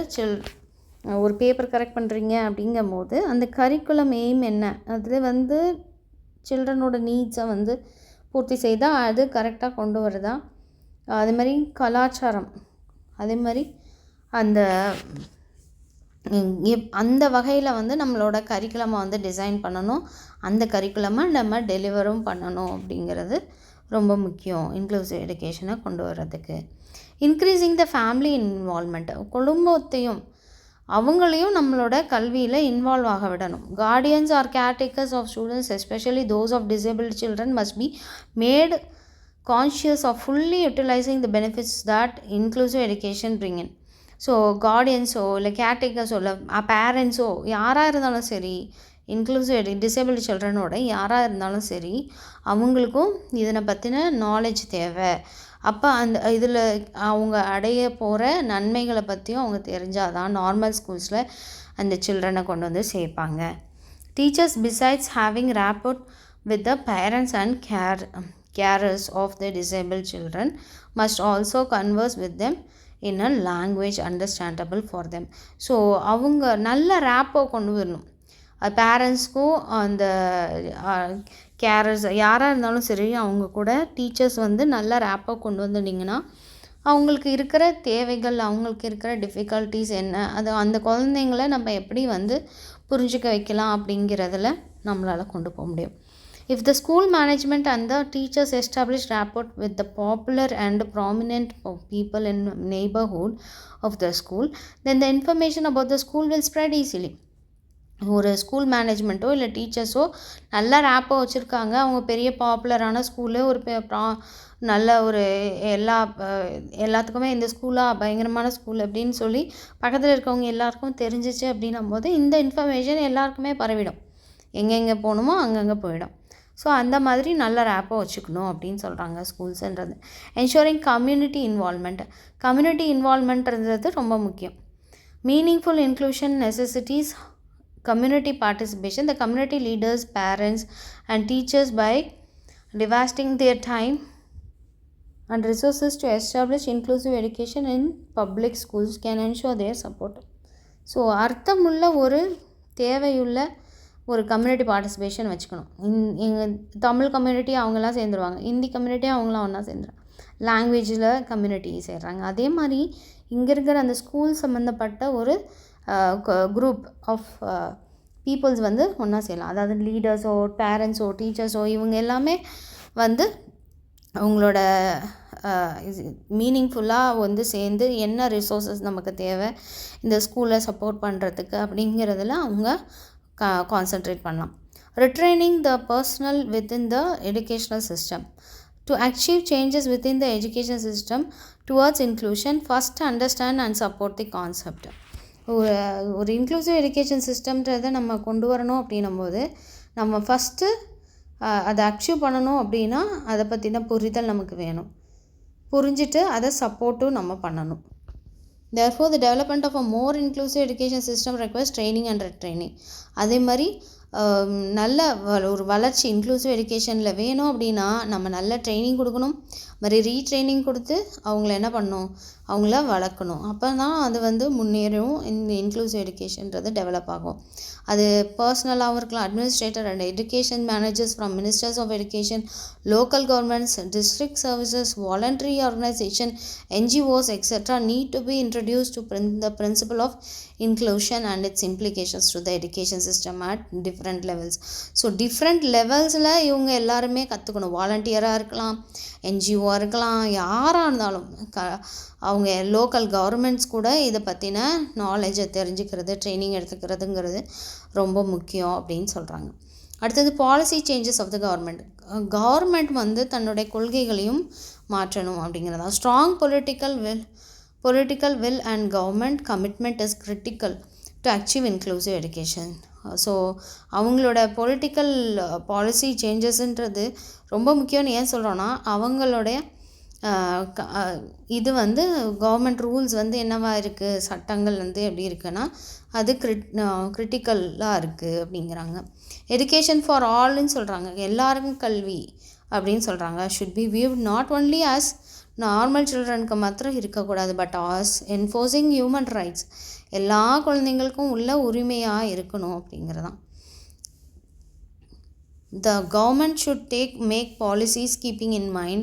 ஒரு paper correct பண்ணுறீங்க அப்படிங்கும் போது அந்த curriculum aim என்ன, அதில் சில்ட்ரனோட நீட்ஸை பூர்த்தி செய்தால் அது கரெக்டாக கொண்டு வருதா, அதே மாதிரி கலாச்சாரம், அதே மாதிரி அந்த வகையில் நம்மளோட கரிக்குலமை டிசைன் பண்ணணும், அந்த கரிக்குலமை நம்ம டெலிவரும் பண்ணணும் அப்படிங்கிறது ரொம்ப முக்கியம் இன்க்ளூசிவ் எஜுகேஷனை கொண்டு வர்றதுக்கு. இன்க்ரீஸிங் த ஃபேமிலி இன்வால்மெண்ட், குடும்பத்தையும் அவங்களையும் நம்மளோட கல்வியில் இன்வால்வ் ஆக விடணும். Guardians or caretakers of students especially those of disabled children must be made conscious of fully utilising the benefits that inclusive education bring in. So கார்டியன்ஸோ இல்லை கேர்டேக்கர்ஸோ இல்லை பேரண்ட்ஸோ யாராக இருந்தாலும் சரி, இன்க்ளூசிவ் டிசேபிள்டு சில்ட்ரனோட யாராக இருந்தாலும் சரி, அவங்களுக்கும் இதனை பற்றின நாலேஜ் தேவை. அப்போ இதில் அவங்க அடைய போகிற நன்மைகளை பற்றியும் அவங்க தெரிஞ்சால் தான் நார்மல் ஸ்கூல்ஸில் அந்த சில்ட்ரனை கொண்டு சேர்ப்பாங்க. Teachers besides having rapport with the parents and carers of the disabled children must also converse with them in a language understandable for them. So அவங்க நல்ல ரேப்போ கொண்டு வரணும். பேரண்ட்ஸ்க்கும் அந்த கேரர்ஸ் யாராக இருந்தாலும் சரி, அவங்க கூட டீச்சர்ஸ் நல்ல ரேப்போ கொண்டு வந்துட்டிங்கன்னா அவங்களுக்கு இருக்கிற தேவைகள், அவங்களுக்கு இருக்கிற டிஃபிகல்ட்டிஸ் என்ன, அது அந்த குழந்தைங்கள நம்ம எப்படி புரிஞ்சிக்க வைக்கலாம் அப்படிங்கிறதுல நம்மளால் கொண்டு போக முடியும். If the school management and the teachers establish rapport with the popular and prominent people in neighborhood of the school, then the information about the school will spread easily. ஒரு ஸ்கூல் மேனேஜ்மெண்ட்டோ இல்லை டீச்சர்ஸோ நல்ல ரேப்போ வச்சுருக்காங்க, அவங்க பெரிய பாப்புலரான school, ஒரு நல்ல ஒரு எல்லாத்துக்குமே இந்த ஸ்கூலாக பயங்கரமான ஸ்கூல் அப்படின்னு சொல்லி பக்கத்தில் இருக்கவங்க எல்லாருக்கும் தெரிஞ்சிச்சு அப்படின்னும் போது இந்த இன்ஃபர்மேஷன் எல்லாருக்குமே பரவிடும், எங்கெங்கே போகணுமோ அங்கங்கே போயிடும். ஸோ அந்த மாதிரி நல்ல ரேப்போ வச்சுக்கணும் அப்படின்னு சொல்கிறாங்க ஸ்கூல்ஸுன்றது. என்ஷூரிங் கம்யூனிட்டி இன்வால்மெண்ட்ன்றது ரொம்ப முக்கியம். Meaningful inclusion necessities community participation. The community leaders, parents and teachers, by devoting their time and resources to establish inclusive education in public schools, can ensure their support. So அர்த்தமுள்ள ஒரு தேவையுள்ள ஒரு community participation வச்சுக்கணும். எங்கள் Tamil community அவங்களாம் சேர்ந்துருவாங்க, Hindi community அவங்களாம் ஒன்றா சேர்ந்துருவாங்க, லாங்குவேஜில் கம்யூனிட்டி சேர்றாங்க. அதே மாதிரி இங்கே இருக்கிற அந்த ஸ்கூல் சம்மந்தப்பட்ட ஒரு குரூப் ஆஃப் பீப்புள்ஸ் ஒன்றா செய்யலாம். அதாவது லீடர்ஸோ பேரண்ட்ஸோ டீச்சர்ஸோ இவங்க எல்லாமே அவங்களோட மீனிங்ஃபுல்லாக சேர்ந்து என்ன ரிசோர்ஸஸ் நமக்கு தேவை இந்த ஸ்கூலை சப்போர்ட் பண்ணுறதுக்கு அப்படிங்கிறதுல அவங்க கான்சன்ட்ரேட் பண்ணலாம். Retraining the personnel within the educational system. To achieve changes within the education system towards inclusion, first understand and support the concept. ஒரு இன்க்ளூசிவ் எஜுகேஷன் சிஸ்டம்ன்றதை நம்ம கொண்டு வரணும் அப்படின்னும் போது நம்ம ஃபஸ்ட்டு அதை அச்சீவ் பண்ணணும் அப்படின்னா அதை பற்றின புரிதல் நமக்கு வேணும், புரிஞ்சுட்டு அதை சப்போர்ட்டும் நம்ம பண்ணணும். Therefore, the development of a more inclusive education system requires training and retraining. அதே மாதிரி நல்ல ஒரு வளர்ச்சி இன்க்ளூசிவ் எஜுகேஷனில் வேணும் அப்படின்னா நம்ம நல்ல ட்ரைனிங் கொடுக்கணும், மாதிரி ரீட்ரைனிங் கொடுத்து அவங்கள என்ன பண்ணணும், அவங்கள வளர்க்கணும். அப்போ தான் அது வந்து முன்னேறும், இந்த இன்க்ளூசிவ் எஜுகேஷன்றது டெவலப் ஆகும். அது பர்சனலாகவும் இருக்கலாம். Administrator and education managers from ministers of education, local governments, district services, voluntary organisation, NGOs, etc. need to be introduced to the principle of inclusion and its implications to the education system at different levels. So different லெவல்ஸில் இவங்க எல்லாருமே கற்றுக்கணும். வாலண்டியராக இருக்கலாம், NGOவாக இருக்கலாம், யாராக இருந்தாலும் அவங்க local governments கூட இதை பற்றின நாலேஜை தெரிஞ்சுக்கிறது, ட்ரைனிங் எடுத்துக்கிறதுங்கிறது ரொம்ப முக்கியம் அப்படின்னு சொல்கிறாங்க. அடுத்தது policy changes of the government. Government வந்து தன்னுடைய கொள்கைகளையும் மாற்றணும் அப்படிங்கிறதா. Strong political will and government commitment is critical to achieve inclusive education. So அவங்களோட பொலிட்டிக்கல் பாலிசி சேஞ்சஸ்ன்றது ரொம்ப முக்கியம்னு ஏன் சொல்கிறோன்னா, அவங்களுடைய இது வந்து கவர்மெண்ட் ரூல்ஸ் வந்து என்னவா இருக்குது, சட்டங்கள் வந்து எப்படி இருக்குன்னா அது கிரிட்டிக்கலாக இருக்குது அப்படிங்கிறாங்க. எஜுகேஷன் ஃபார் ஆல்னு சொல்கிறாங்க, எல்லாருக்கும் கல்வி அப்படின்னு சொல்கிறாங்க. Should be viewed not only as normal சில்ட்ரனுக்கு மாத்திரம் இருக்கக்கூடாது, but as enforcing human rights, எல்லா குழந்தைங்களுக்கும் உள்ள உரிமையாக இருக்கணும் அப்படிங்கிறதான். The government should make policies keeping in mind